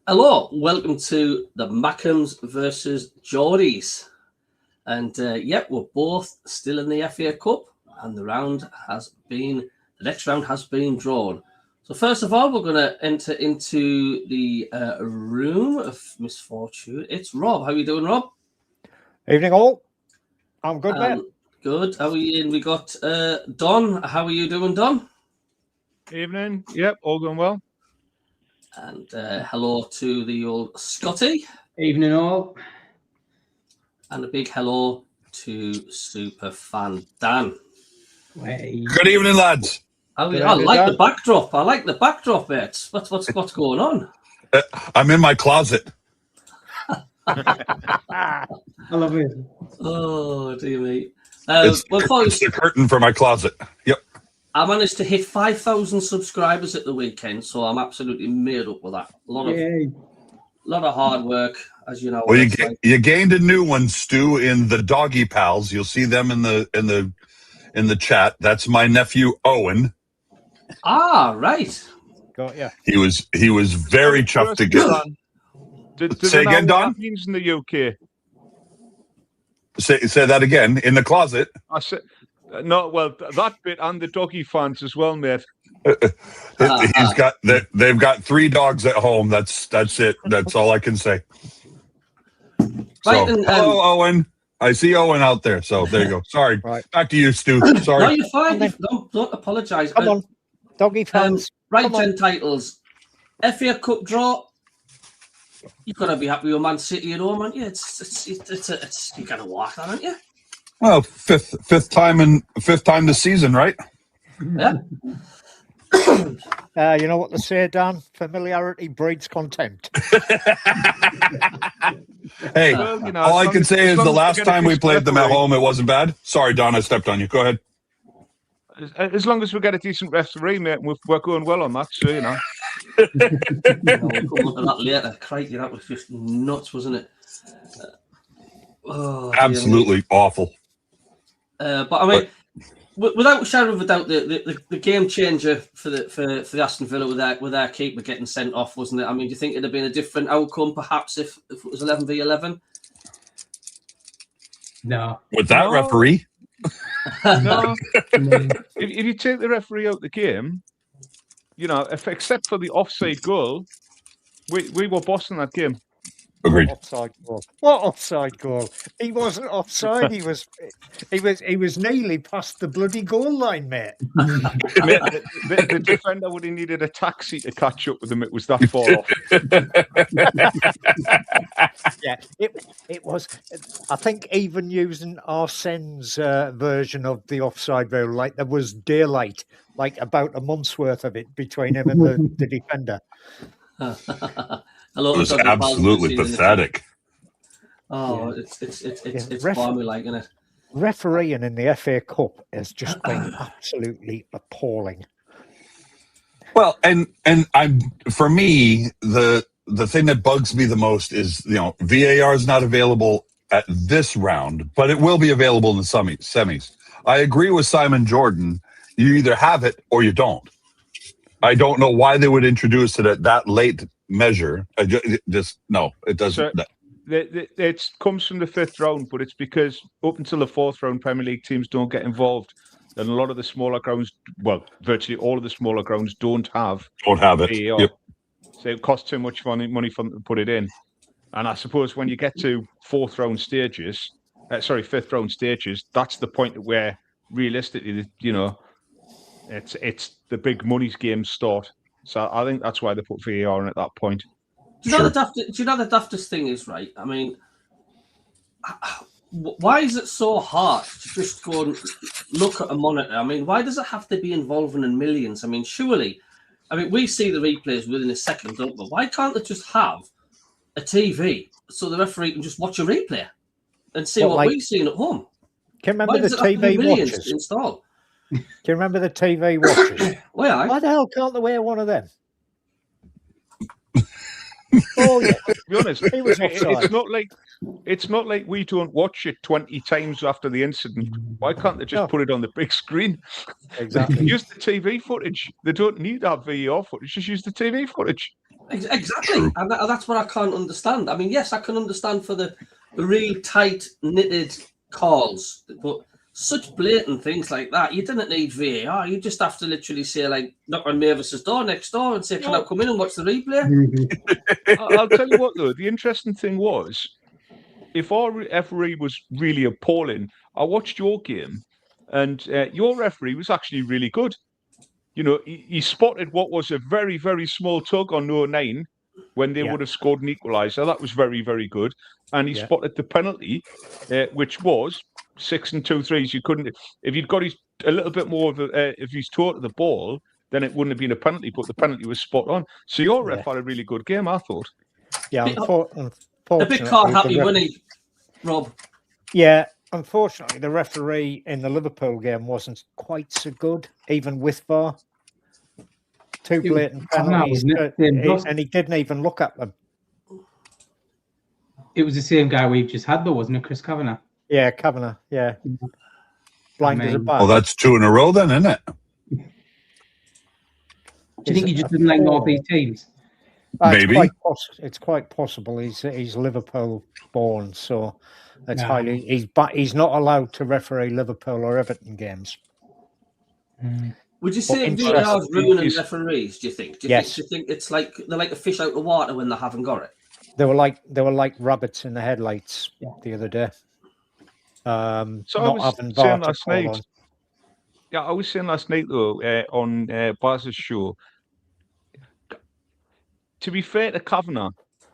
Hello, welcome to the Mackems versus Geordies. And we're both still in the FA Cup, and the next round has been drawn. So first of all, we're going to enter into the room of misfortune. It's Rob. How are you doing, Rob? Evening all. I'm good, mate. Good. How are you? And we got Don. How are you doing, Don? Evening. Yep, all going well. And hello to the old Scotty. Evening all. And a big hello to Superfan Dan. Hey. Good evening, lads. I like the backdrop. I like the backdrop, mate. What's going on? I'm in my closet. I love it. Oh, dear me. It's the curtain for my closet. Yep. I managed to hit 5,000 subscribers at the weekend, so I'm absolutely made up with that. A lot of hard work, as you know. Well, you gained a new one, Stu, in the Doggy Pals. You'll see them in the chat. That's my nephew Owen. Ah, right. Got you. He was very chuffed to get. Say again, Don. Means in the UK. Say that again. In the closet. I said. No, well, that bit and the doggy fans as well, mate. They've got 3 dogs at home. That's it. That's all I can say. Right, hello, Owen. I see Owen out there. So there you go. Sorry. Right. Back to you, Stu. Sorry. No, you're fine. Don't apologise. Come on, doggy fans. Right, 10 titles. FA Cup draw. You've got to be happy with Man City at home, aren't you? It's you got to walk that, aren't you? Well, fifth time this season, right? Yeah. You know what they say, Dan? Familiarity breeds contempt. Hey, Well, all I can say is the last time we played them at home, it wasn't bad. Sorry, Don, I stepped on you. Go ahead. As long as we get a decent referee, mate, we're going well on that, so, you know. We'll come on to that later. Crikey, that was just nuts, wasn't it? Absolutely awful. But I mean, without a shadow of a doubt, the game changer for the Aston Villa with their keeper getting sent off, wasn't it? I mean, do you think it'd have been a different outcome, perhaps, if it was 11v11? No. With that referee? No. If you take the referee out of the game, you know, except for the offside goal, we were bossing that game. Agreed. What offside goal? He wasn't offside. He was nearly past the bloody goal line, mate. Mate, the defender would have needed a taxi to catch up with him. It was that far off. Yeah, it was. I think even using Arsene's version of the offside rule, like there was daylight, like about a month's worth of it between him and the defender. It was absolutely pathetic. Oh, it's farming like, isn't it? Refereeing in the FA Cup has just been absolutely appalling. Well, and for me, the thing that bugs me the most is, VAR is not available at this round, but it will be available in the semis. I agree with Simon Jordan. You either have it or you don't. I don't know why they would introduce it at that late measure. No, it doesn't. So, it comes from the 5th round, but it's because up until the 4th round, Premier League teams don't get involved, and a lot of the smaller grounds, well, virtually all of the smaller grounds don't have it. Yep. So it costs too much money for them to put it in. And I suppose when you get to 5th round stages, that's the point where realistically, it's the big money games start. So I think that's why they put VAR in at that point. Do you know the daftest thing is, right? I mean, why is it so hard to just go and look at a monitor? I mean, why does it have to be involving in millions? I mean, surely, we see the replays within a second, don't we? Why can't they just have a TV so the referee can just watch a replay and see what we've seen at home? Can you remember the TV watchers? Install? Can you remember the TV watchers? Why the hell can't they wear one of them? Oh, yeah. To be honest, it's not like we don't watch it 20 times after the incident. Why can't they just put it on the big screen? Exactly. Use the TV footage. They don't need that VAR footage. Just use the TV footage. Exactly, True. and that's what I can't understand. I mean, yes, I can understand for the real tight knitted calls, but such blatant things like that, you didn't need VAR. You just have to literally say, like, knock on Mavis's door next door and say, "Can I come in and watch the replay?" I'll tell you what, though, the interesting thing was, if our referee was really appalling, I watched your game, and your referee was actually really good. You know, he spotted what was a very, very small tug on no 9 when they would have scored an equaliser. That was very, very good. And he spotted the penalty, which was 6 and 2 3s. You couldn't, if you'd got a little bit more of if he's toe to the ball, then it wouldn't have been a penalty, but the penalty was spot on. So your ref had a really good game, I thought. Yeah, a bit car happy, wasn't he, Rob? Yeah, unfortunately, the referee in the Liverpool game wasn't quite so good, even with VAR. 2 blatant penalties, and he didn't even look at them. It was the same guy we've just had, though, wasn't it? Chris Kavanagh. Yeah, Kavanagh. Yeah, blind as a bat. Well, that's 2 in a row, then, isn't it? Do you think he just didn't like North East teams? Maybe. It's quite possible. He's Liverpool born, so it's highly. He's not allowed to referee Liverpool or Everton games. Would you say VAR is ruining referees? Do you think? Do you think it's like they're like a fish out of water when they haven't got it? They were like rabbits in the headlights the other day. So I was saying last night though on Baz's show. To be fair to Kavanagh,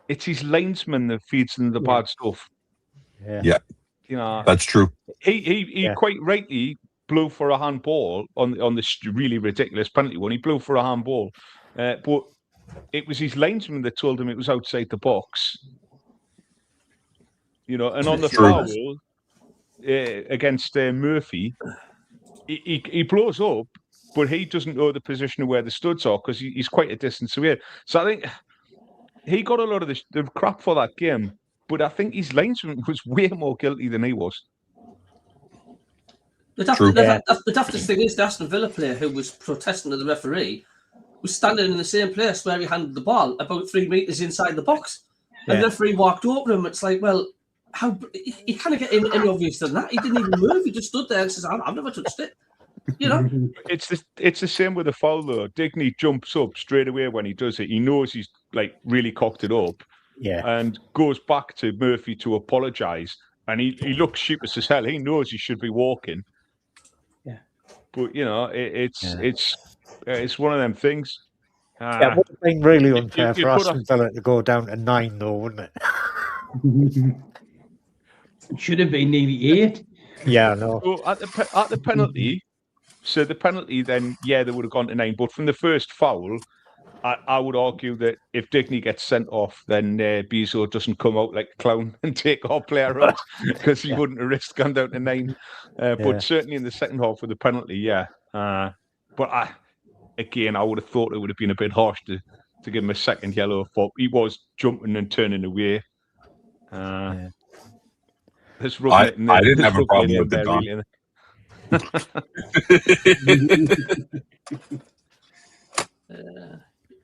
it's his linesman that feeds him the bad stuff. Yeah, you know that's true. He quite rightly blew for a handball on this really ridiculous penalty one. He blew for a handball, but it was his linesman that told him it was outside the box. You know, and on the foul against Murphy, he blows up, but he doesn't know the position of where the studs are because he's quite a distance away. So I think he got a lot of the crap for that game, but I think his linesman was way more guilty than he was. The daftest thing is the Aston Villa player who was protesting to the referee was standing in the same place where he handed the ball, about 3 meters inside the box. And the referee walked over him. It's like, well, how he can't get any obvious than that. He didn't even move. He just stood there and says, I've never touched it. You know? It's the same with the foul though. Digney jumps up straight away when he does it. He knows he's like really cocked it up. Yeah. And goes back to Murphy to apologise. And he looks sheepish as hell. He knows he should be walking. But you know, it's one of them things. It would have been really unfair for Aston Villa to go down to 9, though, wouldn't it? It should have been nearly 8. Yeah, no. So at the penalty, then they would have gone to 9. But from the first foul, I would argue that if Digney gets sent off, then Bezo doesn't come out like a clown and take our player out because he wouldn't have risked going down to 9. But certainly in the second half with the penalty, but I would have thought it would have been a bit harsh to give him a second yellow. For he was jumping and turning away. I didn't have a problem with the Don.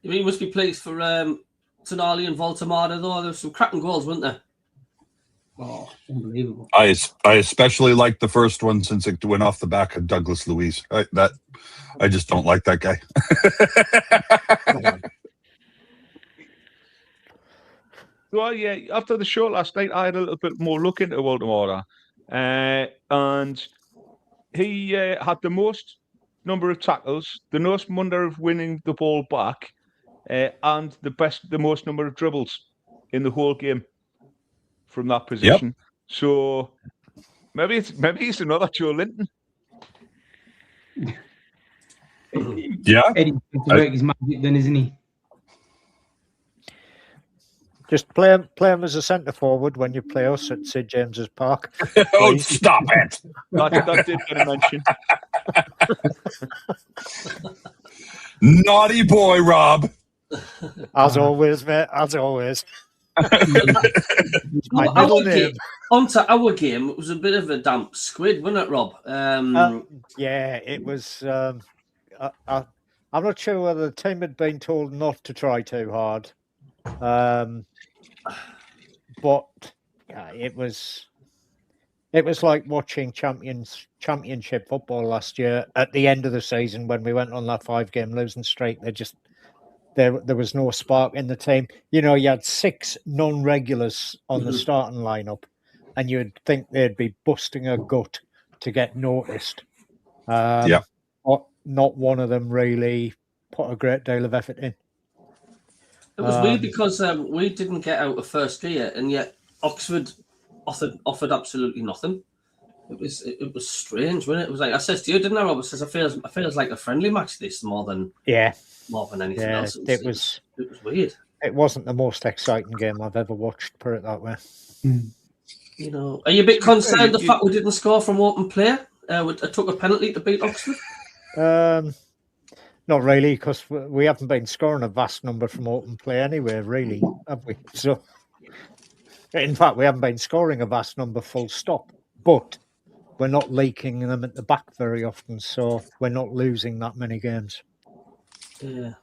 You must be pleased for Tonali and Voltamada, though. There were some cracking goals, weren't there? Oh, unbelievable. I especially like the first one since it went off the back of Douglas Luiz. I just don't like that guy. Well, yeah, after the show last night, I had a little bit more look into Voltamada. And he had the most number of tackles, the most number of winning the ball back, and the most number of dribbles in the whole game from that position. Yep. So maybe he's another Joe Linton. Yeah, Eddie work his magic then, isn't he? Just play him as a centre forward when you play us at St James's Park. Oh, stop it! That did get a mention. Naughty boy, Rob. As always, mate. As always. Onto our game, it was a bit of a damp squid, wasn't it, Rob? Yeah, it was. I I'm not sure whether the team had been told not to try too hard. But it was like watching championship football last year at the end of the season when we went on that 5-game losing streak. There was no spark in the team. You know, you had 6 non-regulars on the starting lineup, and you'd think they'd be busting a gut to get noticed. But not one of them really put a great deal of effort in. It was weird because we didn't get out of first gear, and yet Oxford offered absolutely nothing. It was strange, wasn't it? It was like I said to you, didn't I, Robert? Says I feels like a friendly match this more than anything else. It was weird. It wasn't the most exciting game I've ever watched. Put it that way. You know, are you a bit concerned the fact we didn't score from open play? We took a penalty to beat Oxford. Not really, because we haven't been scoring a vast number from open play anyway, really, have we? So, in fact, we haven't been scoring a vast number full stop, but we're not leaking them at the back very often, so we're not losing that many games. Yeah.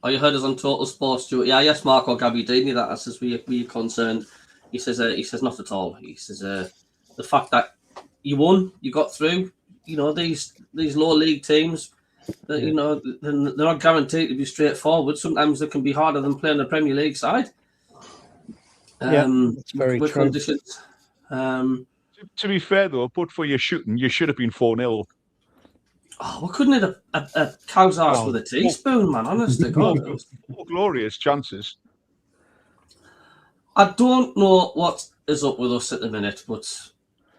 Oh, you heard us on Total Sports, Stuart. Yeah, yes, Mark or Gabby Deaney, that says were you concerned? He says not at all. He says the fact that you won, you got through, you know, these low league teams, you know, they're not guaranteed to be straightforward. Sometimes they can be harder than playing the Premier League side. It's very with true. Conditions. To be fair, though, but for your shooting, you should have been 4-0. Oh, we couldn't hit a cow's arse with a teaspoon, man. Honestly, God, it was... glorious chances. I don't know what is up with us at the minute, but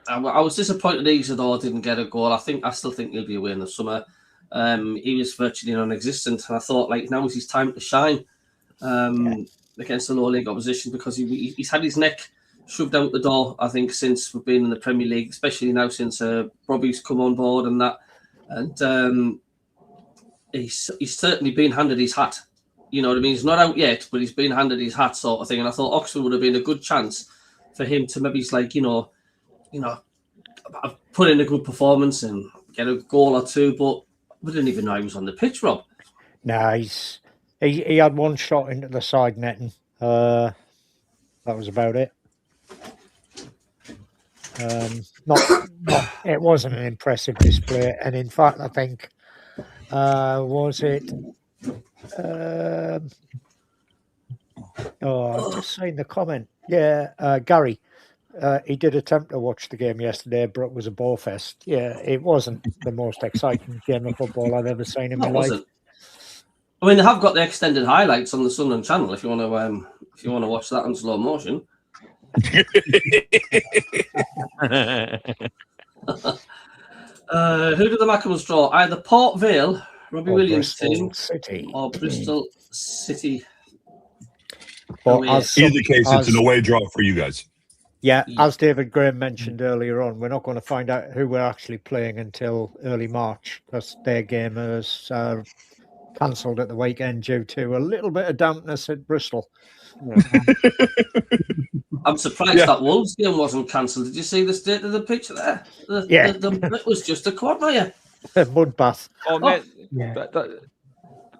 I was disappointed Isidore didn't get a goal. I still think he'll be away in the summer. He was virtually non-existent, and I thought, like, now is his time to shine against the lower league opposition, because he's had his neck shoved out the door, I think, since we've been in the Premier League, especially now since Robbie's come on board and that. And he's certainly been handed his hat. You know what I mean? He's not out yet, but he's been handed his hat, sort of thing. And I thought Oxford would have been a good chance for him to maybe, like, you know, put in a good performance and get a goal or two. But we didn't even know he was on the pitch, Rob. No, he had one shot into the side netting. That was about it. It wasn't an impressive display, and in fact, I think was it? I've just seen the comment. Yeah, Gary. He did attempt to watch the game yesterday, but it was a ball fest. Yeah, it wasn't the most exciting game of football I've ever seen in my life. I mean, they have got the extended highlights on the Sunderland channel if you want to watch that in slow motion. Who do the Mackems draw? Either Port Vale, Robbie Williams' team, City, or Bristol City. But either case, it's an away draw for you guys. Yeah, as David Graham mentioned earlier on, we're not going to find out who we're actually playing until early March, because their game is cancelled at the weekend due to a little bit of dampness at Bristol. I'm surprised that Wolves game wasn't cancelled. Did you see the state of the pitch there? It was just a quagmire. A mud bath. Oh, mate,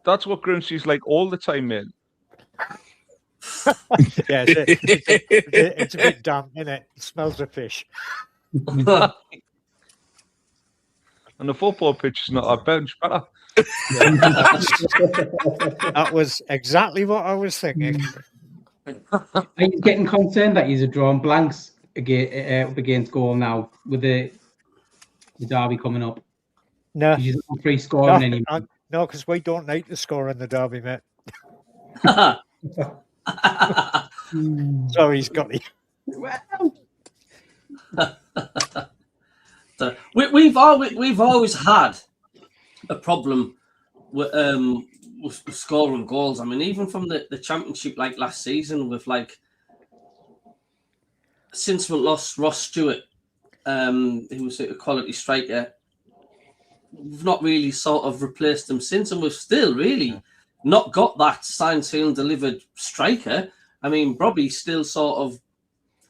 that's what Grimsey's like all the time, mate. Yeah, it's a bit damp, isn't it? It smells of fish. And the football pitch is not a bench better. That was exactly what I was thinking. Are you getting concerned that you're drawing blanks against goal now with the derby coming up? No, you're not free scoring anymore. No, because we don't need to score in the derby, mate. Sorry, Scotty. We've always had a problem with scoring goals. I mean, even from the championship, like last season, with like since we lost Ross Stewart, who was a quality striker, we've not really sort of replaced him since, and we've still really not got that signed, sealed, delivered striker. I mean, Robbie's still sort of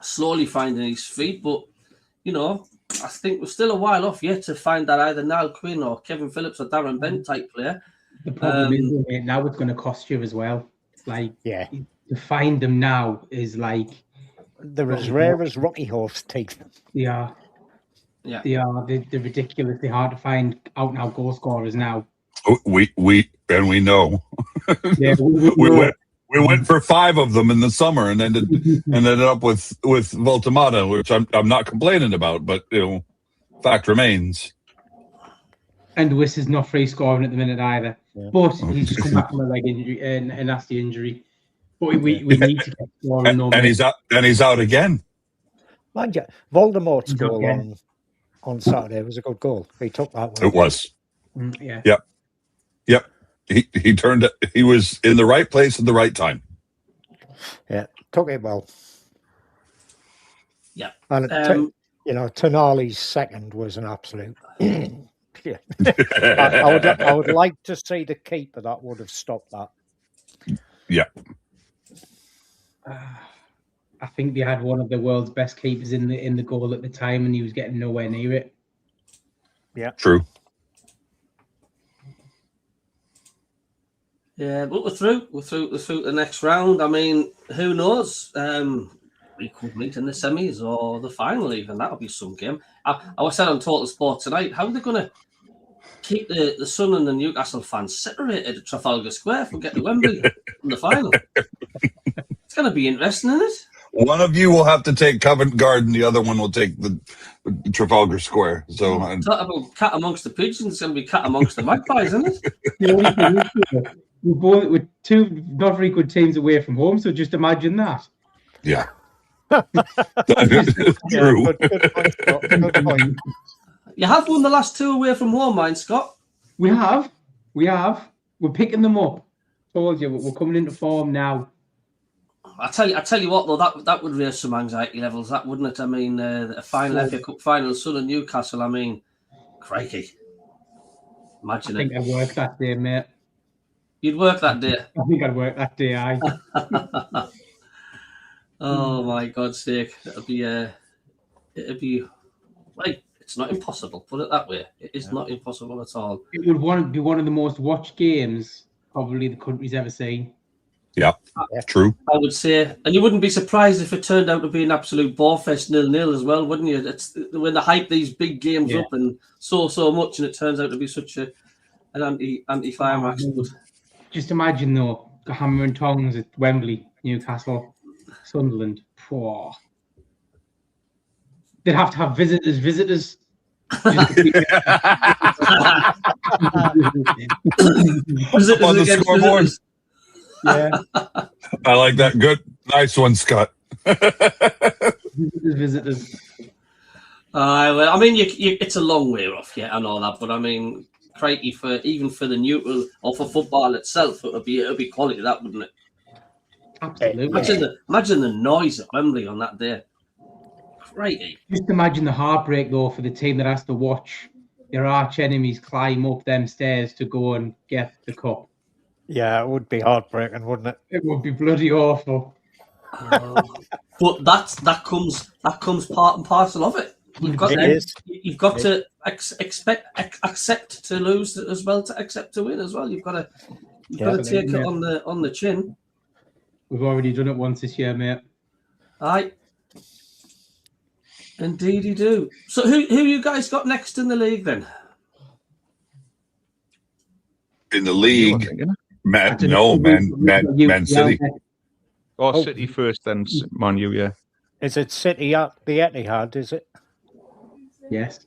slowly finding his feet, but you know, I think we're still a while off yet to find that either Niall Quinn or Kevin Phillips or Darren Bent type player. The problem is now it's going to cost you as well. Like, Yeah. to find them now is like They're as rare as Rocky Horse teeth. they are. Yeah. They're ridiculously hard to find out and out goal scorers now. We know. Yeah, we went for 5 of them in the summer and ended up with Voltamata, which I'm not complaining about, but fact remains. And Wiss is not free scoring at the minute either. Yeah. But he's just come back from a leg injury, a nasty injury. But we need to get scoring. And he's out again. Mind you, Voldemort's He's goal again. on Saturday was a good goal. He took that one. It was. Yeah. Yep. He turned it. He was in the right place at the right time. Yeah, took it well. Yeah. And Tonali's second was an absolute. Yeah. I would like to see the keeper that would have stopped that. Yeah. I think they had one of the world's best keepers in the goal at the time, and he was getting nowhere near it. Yeah. True. Yeah, but we're through. We're through the next round. I mean, who knows? We could meet in the semis or the final even. That'll be some game. I was said on Total Sport tonight, how are they going to keep the Sunderland and Newcastle fans separated at Trafalgar Square if we get to Wembley in the final? It's going to be interesting, isn't it? One of you will have to take Covent Garden, the other one will take the Trafalgar Square. So Talk about cat amongst the pigeons. It's going to be cat amongst the magpies, isn't it? We're 2 not very good teams away from home, so just imagine that. yeah. True. Good point. You have won the last 2 away from home, mine, Scott. We have. We're picking them up. Told you, we're coming into form now. I tell you what, though, that would raise some anxiety levels, that wouldn't it? I mean, a final FA Cup final, Sunderland and Newcastle. I mean, crikey! Imagine I think I'd work that day, mate. You'd work that day. I think I'd work that day. Aye. Oh my God's sake! It'd be like, it's not impossible. Put it that way. It is not impossible at all. It would be one of the most watched games probably the country's ever seen. Yeah, true. I would say, and you wouldn't be surprised if it turned out to be an absolute ballfest 0-0 as well, wouldn't you? It's when they hype these big games up and so much, and it turns out to be such an anti-climax. Just imagine though, the hammer and tongs at Wembley, Newcastle, Sunderland. Poor. They'd have to have visitors. On the scoreboard. Yeah. I like that. Good. Nice one, Scott. Visitors. Well, I mean, it's a long way off, yeah, I know that, but I mean, crikey, even for the neutral or for football itself, it would be quality, that wouldn't it? Absolutely. Imagine the noise at Wembley on that day. Crikey. Just imagine the heartbreak though for the team that has to watch their arch enemies climb up them stairs to go and get the cup. Yeah, it would be heartbreaking, wouldn't it? It would be bloody awful. But that comes part and parcel of it. You've got to accept to lose as well, to accept to win as well. You've got to take it on the chin. We've already done it once this year, mate. Aye. Indeed you do. So who you guys got next in the league then? In the league, Man City. Oh, City first, then Man U, yeah. Is it City at the Etihad, is it? Yes.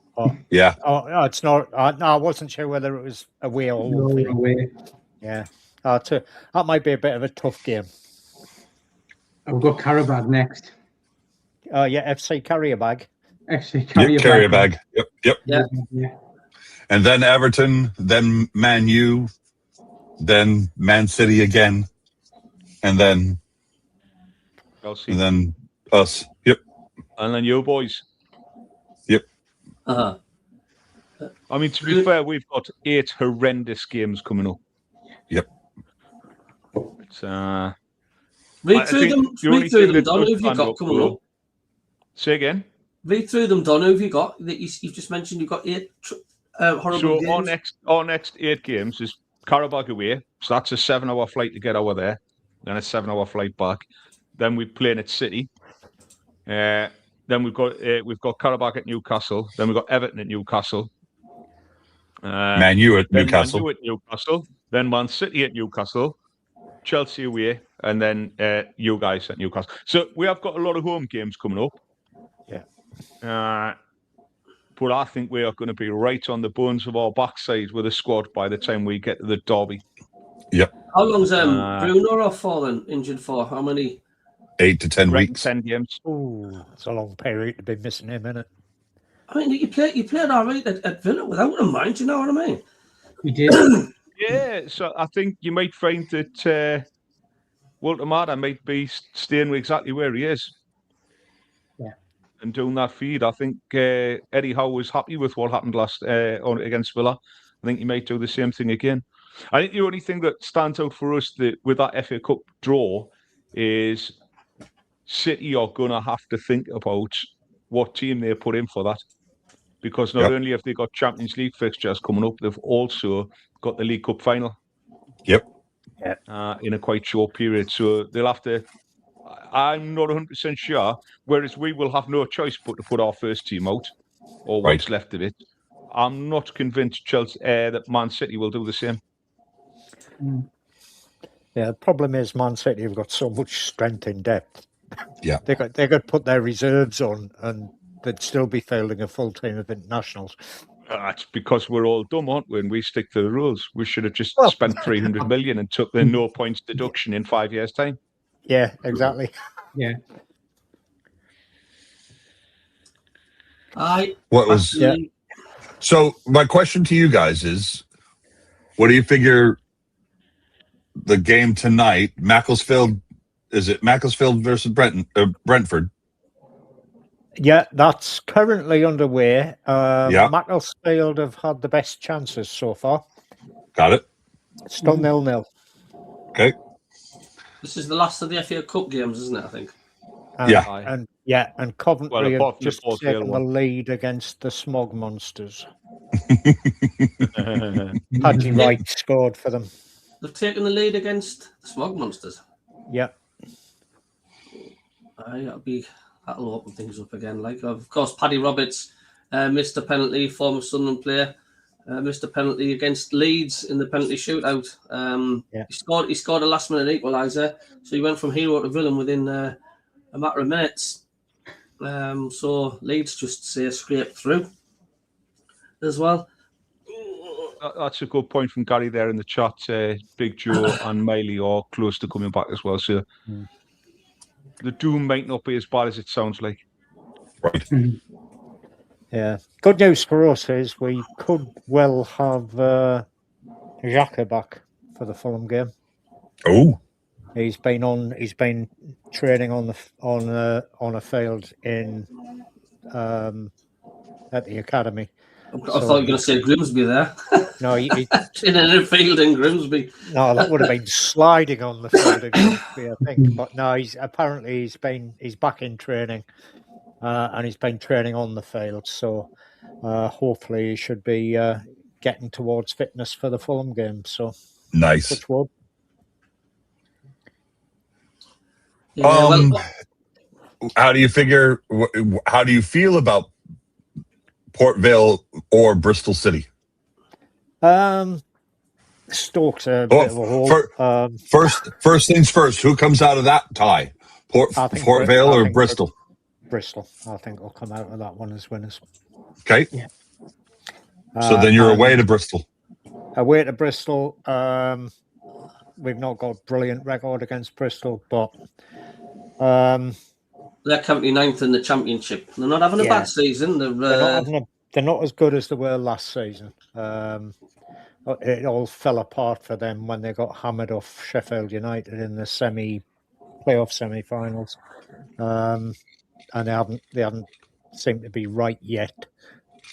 Yeah. Oh, it's not. I wasn't sure whether it was away or away. Yeah. That might be a bit of a tough game. I've got Karabag next. Yeah, FC Carrierbag. FC Carrierbag. Carrierbag. Yep. Yeah. And then Everton, then Man U, then Man City again, and then Chelsea. And then us. Yep. And then you boys. Yep. Uh-huh. I mean, to be fair, we've got 8 horrendous games coming up. Yep. It's, read through them, Don. Who have you got coming up? Say again? Read through them, Don. Who have you got? You've just mentioned you've got 8 horrible games. Our next 8 games is Qarabağ away, so that's a 7-hour flight to get over there, then a 7-hour flight back. Then we're playing at City. Then we've got Qarabağ at Newcastle. Then we've got Everton at Newcastle. Man U at Newcastle. Man U at Newcastle. Then Man City at Newcastle. Chelsea away, and then you guys at Newcastle. So we have got a lot of home games coming up. Yeah. But I think we are going to be right on the bones of our backside with a squad by the time we get to the derby. Yep. How long's Bruno off for then? Injured for how many? 8 to 10 weeks. 10 games. Oh, it's a long period to be missing him, isn't it? I mean, you played all right at Villa without him, mind. You know what I mean? We did. Yeah, so I think you might find that Walter Mata might be staying exactly where he is. Yeah. And doing that feed. I think Eddie Howe was happy with what happened last against Villa. I think he might do the same thing again. I think the only thing that stands out for us with that FA Cup draw is City are going to have to think about what team they put in for that. Because not only have they got Champions League fixtures coming up, they've also got the League Cup final. Yep. In a quite short period. So they'll have to... I'm not 100% sure, whereas we will have no choice but to put our first team out, or what's left of it. I'm not convinced Chelsea that Man City will do the same. Yeah, the problem is Man City have got so much strength in depth. Yeah. They could put their reserves on and they'd still be fielding a full team of internationals. That's because we're all dumb, aren't we? And we stick to the rules. We should have just spent 300 million and took the no points deduction in 5 years' time. Yeah, exactly. Yeah. So my question to you guys is, what do you figure the game tonight, Macclesfield, is it Macclesfield versus Brentford? Yeah, that's currently underway. Macclesfield have had the best chances so far. Got it. Still 0-0. Okay. This is the last of the FA Cup games, isn't it? I think. And Coventry have just taken the lead against the Smog Monsters. Paddy Wright scored for them. They've taken the lead against the Smog Monsters. Yeah. That'll open things up again. Like, of course, Paddy Roberts missed a penalty, former Sunderland player, missed a penalty against Leeds in the penalty shootout. He scored a last-minute equaliser, so he went from hero to villain within a matter of minutes. So Leeds just scraped through as well. That's a good point from Gary there in the chat. Big Joe and Miley are close to coming back as well. So the doom might not be as bad as it sounds like. Right. Yeah. Good news for us is we could well have Xhaka back for the Fulham game. Oh. He's been training on a field in at the academy. I thought you were going to say Grimsby there. No, he in a field in Grimsby. No, that would have been sliding on the field in Grimsby, I think. But no, he's back in training, and he's been training on the field. So hopefully he should be getting towards fitness for the Fulham game. So nice. Touch wood. How do you feel about Port Vale or Bristol City? Stoke's a bit of a hole. First things first. Who comes out of that tie? Port Vale or Bristol? Bristol. I think will come out of that one as winners. Okay. Yeah. So then you're away to Bristol. Away to Bristol. We've not got a brilliant record against Bristol, but they're currently 9th in the Championship. They're not having a bad season. They're not as good as they were last season. It all fell apart for them when they got hammered off Sheffield United in the playoff semi-finals, and they haven't seemed to be right yet.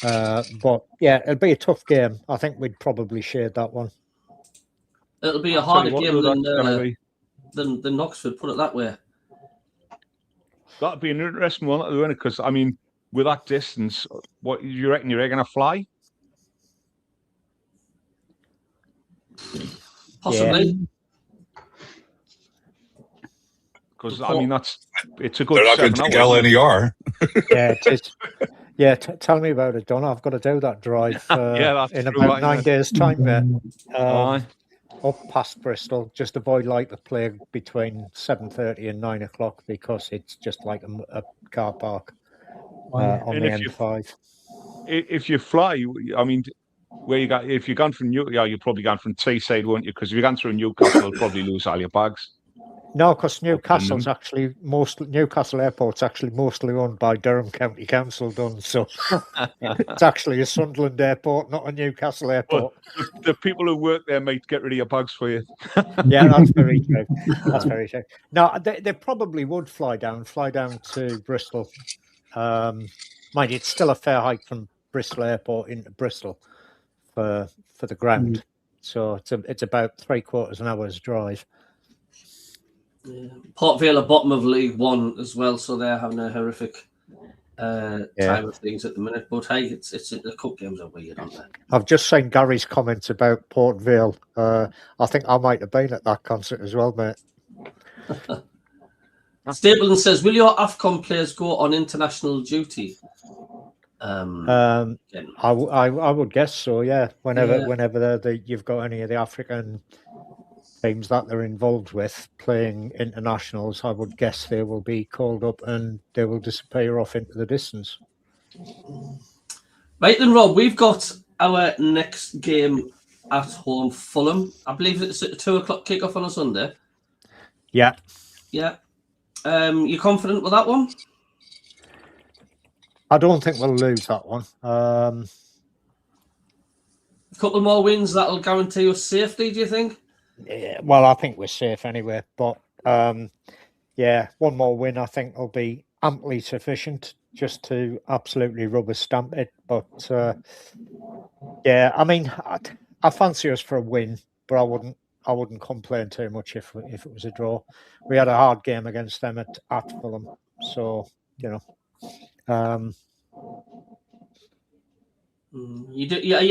But yeah, it'll be a tough game. I think we'd probably share that one. It'll be a harder game than Oxford, put it that way. That'd be an interesting one, because I mean, with that distance, what you reckon you're going to fly? Possibly. Because I mean, it's a good They're not going 7 to take hours. LNER. Yeah, it is. Yeah, tell me about it, Don. I've got to do that drive Yeah, that's in true, about ain't 9 it? days' time, mate. Aye. Up past Bristol, just avoid like the plague between 7:30 and 9 o'clock because it's just like a car park on And the if M5. if you fly, I mean, where you got? If you're gone from you're probably gone from Teesside, won't you? Because if you're gone through Newcastle, you'll probably lose all your bags. No, because Newcastle Airport's actually mostly owned by Durham County Council, done. So it's actually a Sunderland airport, not a Newcastle airport. Well, the people who work there might get rid of your bags for you. Yeah, that's very true. That's very true. No, they probably would fly down to Bristol. Mind you, it's still a fair hike from Bristol Airport into Bristol for the ground. So it's about 3/4 an hour's drive. Yeah. Port Vale are bottom of League One as well, so they're having a horrific time of things at the minute. But hey, it's the cup games are weird, aren't they? I've just seen Gary's comments about Port Vale. I think I might have been at that concert as well, mate. Stapleton says, "Will your AFCON players go on international duty?" I would guess so. Yeah, whenever you've got any of the African teams that they're involved with playing internationals, I would guess they will be called up and they will disappear off into the distance. Right then, Rob, we've got our next game at home, Fulham. I believe it's at 2 o'clock kickoff on a Sunday. Yeah. Yeah. You confident with that one? I don't think we'll lose that one. A couple more wins, that'll guarantee us safety, do you think? Yeah, well, I think we're safe anyway. But yeah, one more win I think will be amply sufficient just to absolutely rubber stamp it. But yeah, I mean, I fancy us for a win, but I wouldn't complain too much if it was a draw. We had a hard game against them at Fulham, so you know. Are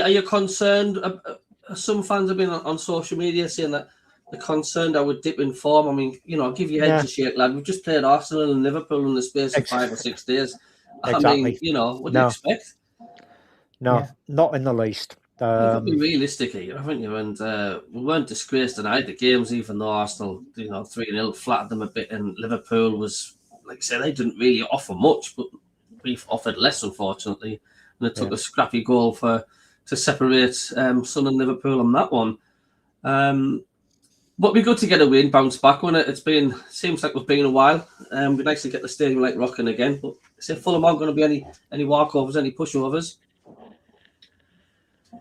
you concerned? Some fans have been on social media saying that they're concerned I would dip in form. I mean, I'll give you head to shake, lad. We've just played Arsenal and Liverpool in the space of 5 or 6 days. Exactly. I mean, what do you expect? No, not in the least. You've got to be realistic here, haven't you? And we weren't disgraced tonight. The games, even though Arsenal, 3-0 flattered them a bit, and Liverpool was, like I said, they didn't really offer much, but we've offered less, unfortunately. And it took a scrappy goal to separate Sun and Liverpool on that one. But it'd be good to get a win, bounce back on it. Seems like we've been a while. It'd be nice to get the stadium like rocking again. But say Fulham aren't going to be any walkovers, any pushovers.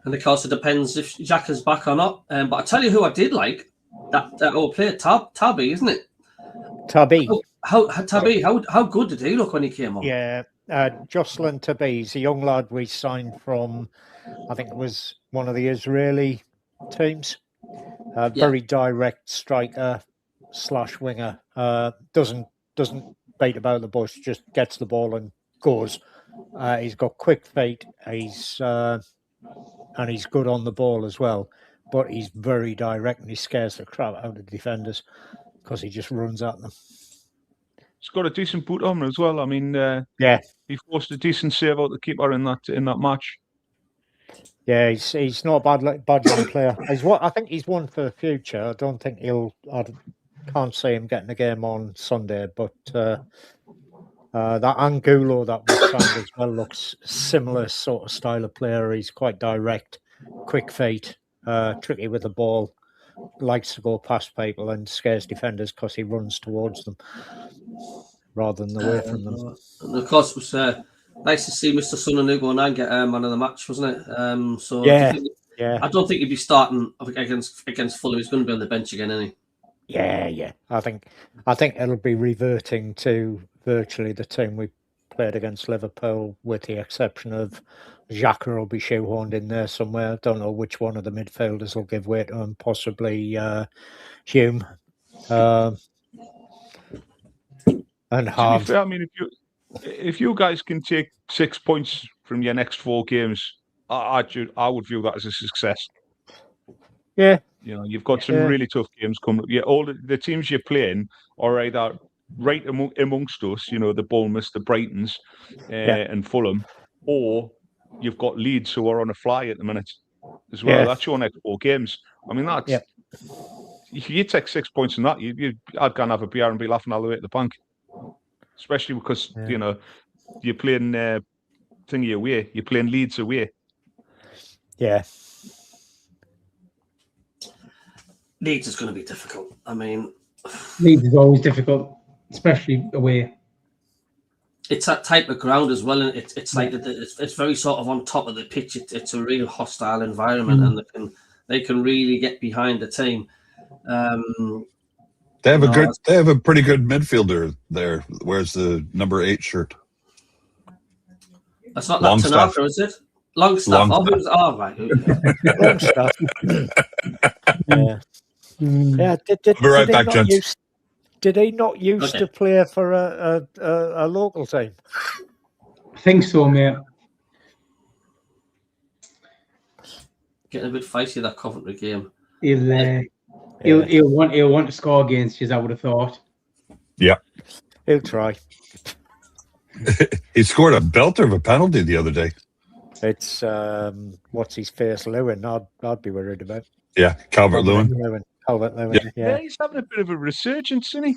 And of course, it depends if Jack is back or not. But I tell you who I did like, that old player, Tabby, isn't it? Tabby. How good did he look when he came on? Yeah, Jocelyn Tabby, he's a young lad we signed from, I think it was one of the Israeli teams. Very direct striker / winger. Doesn't beat about the bush, just gets the ball and goes. He's got quick feet. And he's good on the ball as well. But he's very direct and he scares the crap out of defenders because he just runs at them. He's got a decent boot on as well. I mean, he forced a decent save out the keeper in that match. Yeah, he's not a bad young player. I think he's one for the future. I don't think I can't see him getting a game on Sunday, but that Angulo that we signed as well looks similar sort of style of player. He's quite direct, quick feet, tricky with the ball, likes to go past people and scares defenders because he runs towards them rather than away from them. And of course, it was nice to see Mr. Sunderland get man of the match, wasn't it? I don't think he'd be starting against Fulham. He's going to be on the bench again, isn't he? Yeah. I think it'll be reverting to virtually the team we played against Liverpool, with the exception of Xhaka will be shoehorned in there somewhere. I don't know which one of the midfielders will give way to him, possibly Hume. And Hart. I mean, if you guys can take 6 points from your next 4 games, I would view that as a success. Yeah, You know, you've got some really tough games coming up. Yeah, all the teams you're playing are either right amongst us, you know, the Bournemouth, the Brightons, and Fulham, or you've got Leeds who are on a fly at the minute as well. That's your next 4 games. I mean, that's if you take 6 points from that, I'd go and have a beer and be laughing all the way at the bank. Especially because you know you're playing thingy away, you're playing Leeds away. Yeah. Leeds is going to be difficult. I mean, Leeds is always difficult, especially away. It's that type of ground as well, and it's like it's very sort of on top of the pitch. It's a real hostile environment, and they can really get behind the team. They have a pretty good midfielder there. Where's the number 8 shirt? That's not that Tanaka, is it? Longstaff. Right. Longstaff. Yeah. Yeah. I'll be right back, gents. Did he not used to play for a local team? I think so, mate. Getting a bit feisty, that Coventry game. He'll want to score against you, I would have thought. Yeah. He'll try. He scored a belter of a penalty the other day. It's what's his face, Lewin. I'd be worried about. Yeah, Calvert-Lewin. Calvert-Lewin. Yeah, he's having a bit of a resurgence, isn't he?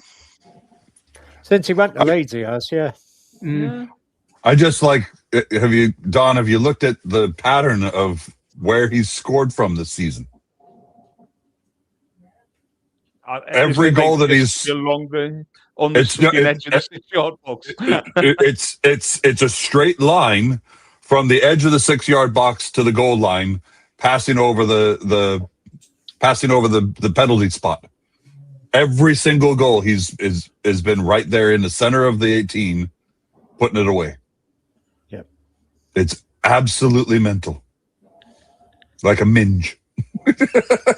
Since he went to Leeds, he has. Yeah. I just like. Have you looked at the pattern of where he's scored from this season? Every goal that he's along on the edge of the 6-yard box. It's a straight line from the edge of the 6-yard box to the goal line, passing over the penalty spot. Every single goal has been right there in the center of the 18, putting it away. Yep. It's absolutely mental. Like a minge.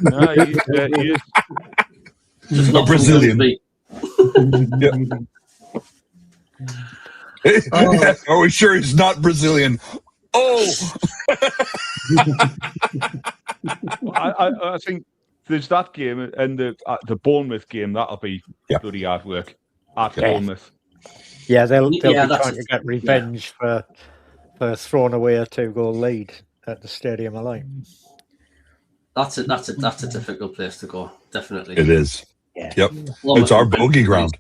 No, he is. A Brazilian. Are we sure he's not Brazilian? Oh! I think there's that game and the Bournemouth game. That'll be bloody hard work at Bournemouth. Yeah, they'll be trying to get revenge for throwing away a 2-goal lead at the Stadium of Light. That's a difficult place to go. Definitely, it is. Yeah. Yep. It's our bogey ground.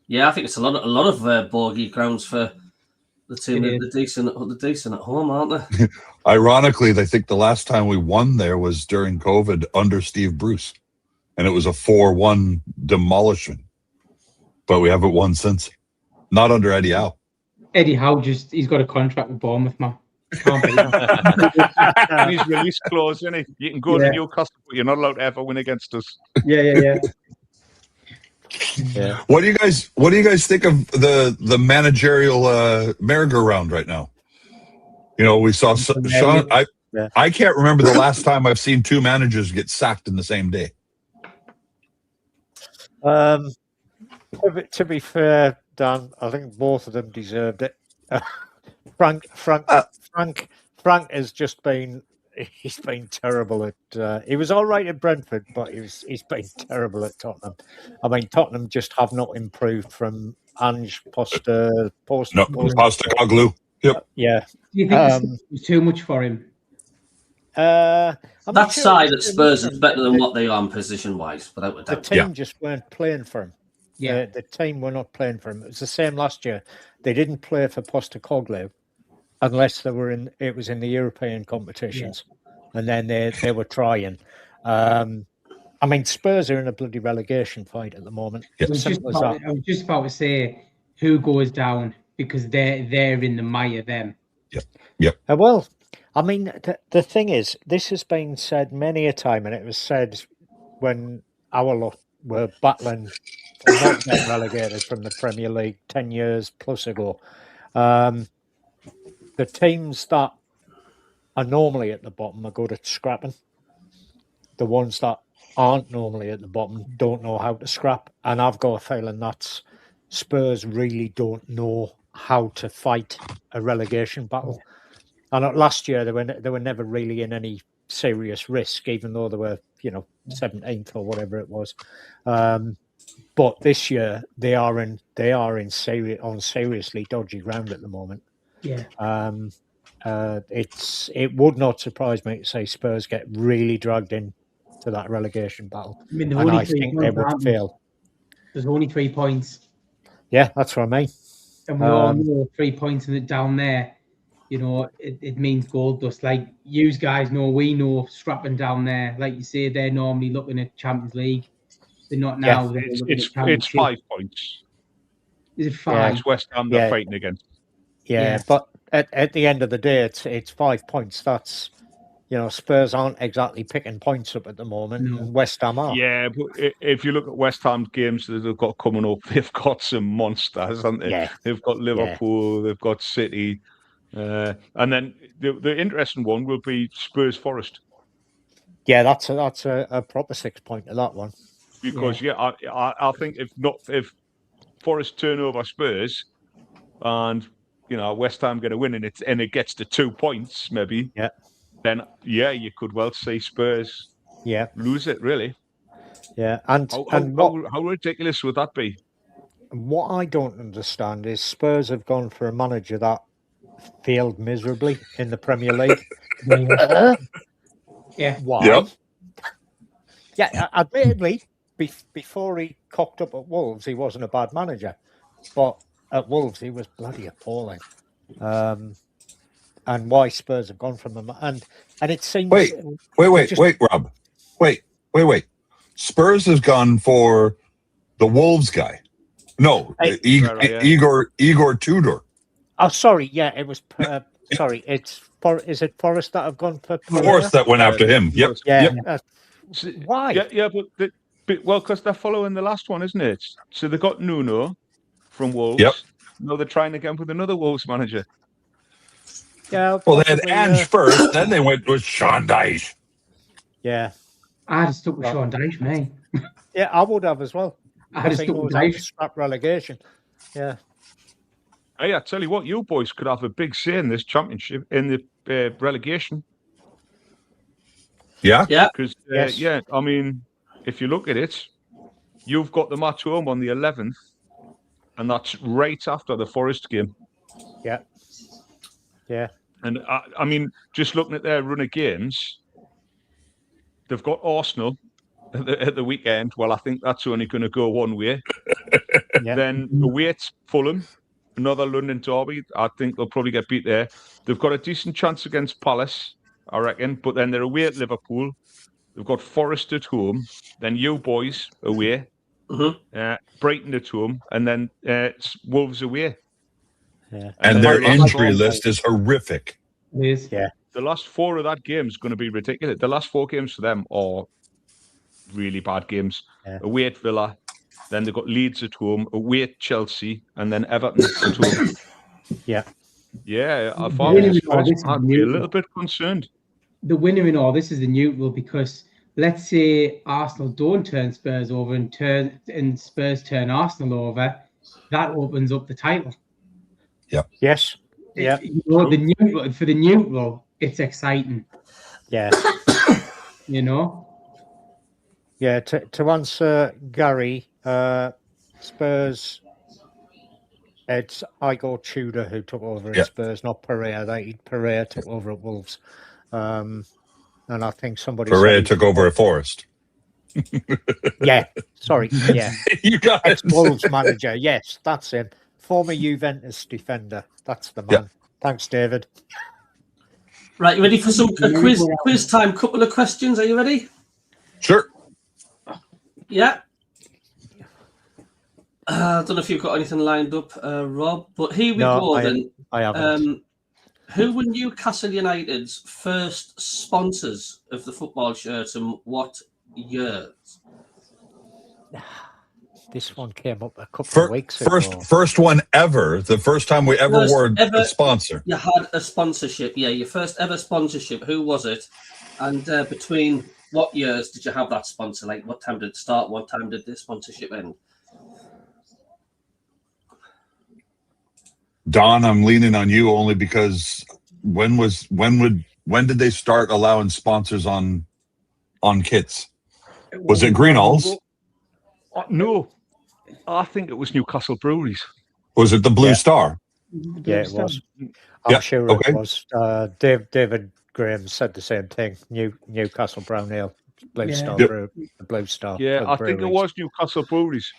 Yeah, I think it's a lot of bogey grounds for the team. The decent at home, aren't they? Ironically, I think the last time we won there was during COVID under Steve Bruce, and it was a 4-1 demolition. But we haven't won since. Not under Eddie Howe. Eddie Howe he's got a contract with Bournemouth, man. His release clause, isn't he? You can go to Newcastle, but you're not allowed to ever win against us. Yeah. What do you guys think of the managerial merry-go-round right now? You know, we saw Sean. I can't remember the last time I've seen 2 managers get sacked in the same day. To be fair, Dan, I think both of them deserved it. Frank has just been terrible at. He was all right at Brentford, but he's been terrible at Tottenham. I mean, Tottenham just have not improved from Ange Postecoglou. Yep. Yeah. Do you think it was too much for him? That side at Spurs is better than what they are position-wise, without a doubt. The team just weren't playing for him. Yeah, the team were not playing for him. It was the same last year. They didn't play for Postecoglou unless it was in the European competitions, and then they were trying. I mean, Spurs are in a bloody relegation fight at the moment. I was just about to say who goes down because they're in the mire then. Yep. Well, I mean, the thing is, this has been said many a time, and it was said when our lot were battling for not getting relegated from the Premier League 10 years plus ago. The teams that are normally at the bottom are good at scrapping. The ones that aren't normally at the bottom don't know how to scrap. And I've got a feeling that Spurs really don't know how to fight a relegation battle. And last year they were never really in any serious risk, even though they were, 17th or whatever it was. But this year they are on seriously dodgy ground at the moment. Yeah. It would not surprise me to say Spurs get really dragged in to that relegation battle, I mean, and I think they would fail. There's only 3 points. Yeah, that's what I mean. And we all know 3 points in it down there, it means gold dust. Like you guys know, we know strapping down there. Like you say, they're normally looking at Champions League. They're not now. Yeah. They're looking at It's Championship. 5 points. Is it 5? It's West Ham they're fighting against. Yeah, but at the end of the day, it's 5 points. That's Spurs aren't exactly picking points up at the moment, and West Ham are. Yeah, but if you look at West Ham's games that they've got coming up, they've got some monsters, haven't they? Yeah. They've got Liverpool, they've got City, and then the interesting one will be Spurs Forest. Yeah, that's a proper 6 point of that one. Because I think if Forest turn over Spurs, and West Ham get a win and it gets to 2 points maybe. Yeah. Then you could well see Spurs lose it, really. Yeah, how ridiculous would that be? What I don't understand is Spurs have gone for a manager that failed miserably in the Premier League. Yeah. Why? Yep. Yeah, admittedly, before he cocked up at Wolves, he wasn't a bad manager, but at Wolves he was bloody appalling. And why Spurs have gone from him, and it seems. Wait, Rob. Wait. Spurs has gone for the Wolves guy. No, Igor Tudor. Oh, sorry. Yeah, it was. Sorry, is it Forest that have gone for Forest that went after him? Yep. Yeah. Yep. Why? Yeah, but because they're following the last one, isn't it? So they got Nuno from Wolves. Yep. No, they're trying again with another Wolves manager. Yeah. Well, they had Ange first, then they went with Sean Dyche. Yeah. I'd have stuck with Sean Dyche, mate. Yeah, I would have as well. I'd have stuck with Dyche. Scrap relegation. Yeah. Hey, I tell you what, you boys could have a big say in this championship, in the relegation. Yeah? Yeah. Because, Yes. I mean, if you look at it, you've got the match home on the 11th, and that's right after the Forest game. Yeah. Yeah. And, I mean, just looking at their run of games, they've got Arsenal at the weekend. Well, I think that's only going to go one way. Yeah. Then away at Fulham, another London derby. I think they'll probably get beat there. They've got a decent chance against Palace, I reckon. But then they're away at Liverpool. They've got Forest at home. Then you boys away. Mm-hmm. Brighton at home. And then Wolves away. Yeah. And their injury list is horrific. It is. Yeah. The last 4 of that game is going to be ridiculous. The last 4 games for them are really bad games. Yeah. Away at Villa. Then they've got Leeds at home, away at Chelsea, and then Everton at home. Yeah. Yeah, I'd be a little bit concerned. The winner in all this is the neutral, because let's say Arsenal don't turn Spurs over and Spurs turn Arsenal over, that opens up the title. Yeah. Yes. Yeah. The neutral, for the neutral, it's exciting. Yeah. Yeah. To answer Gary, Spurs, it's Igor Tudor who took over at Spurs, not Pereira. Pereira took over at Wolves. And I think somebody Pereira took over at Forest. Yeah, sorry. Yeah. You got it. Wolves manager. Yes, that's him. Former Juventus defender. That's the man. Yeah. Thanks, David. Right, you ready for quiz time? Couple of questions. Are you ready? Sure. Yeah. I don't know if you've got anything lined up, Rob, but here we go then. I haven't. Who were Newcastle United's first sponsors of the football shirt, and what years? This one came up a couple of weeks ago. First one ever. The first time we ever wore a sponsor. You had a sponsorship. Yeah, your first ever sponsorship. Who was it? And between what years did you have that sponsor? Like, what time did it start? What time did the sponsorship end? Don, I'm leaning on you only because when would when did they start allowing sponsors on kits? Was it Greenall's? No, I think it was Newcastle Breweries. Was it the Blue Star? Yeah, it was. Yeah, I'm sure okay. it was. David Graham said the same thing. Newcastle Brown Ale, Blue Star Brew, the Blue Star. Yeah, I think it was Newcastle Breweries.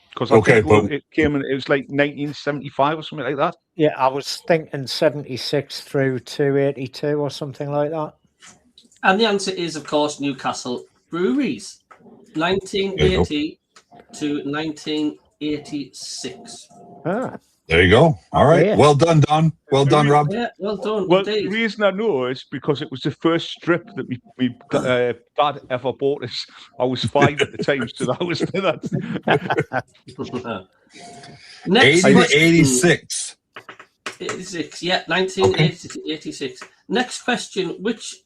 Because I Okay, think it came in, it was like 1975 or something like that. Yeah, I was thinking 76 through to 82 or something like that. And the answer is, of course, Newcastle Breweries, 1980 to 1986. Ah, There you go. All right. Yeah. Well done, Don. Well done, Rob. Yeah, well done. Well, indeed. the reason I know is because it was the first strip that me dad ever bought us. I was 5 at the time, so that was that. Next 80 to question. 86. 86, yeah, 1980 to 86. Next question. Which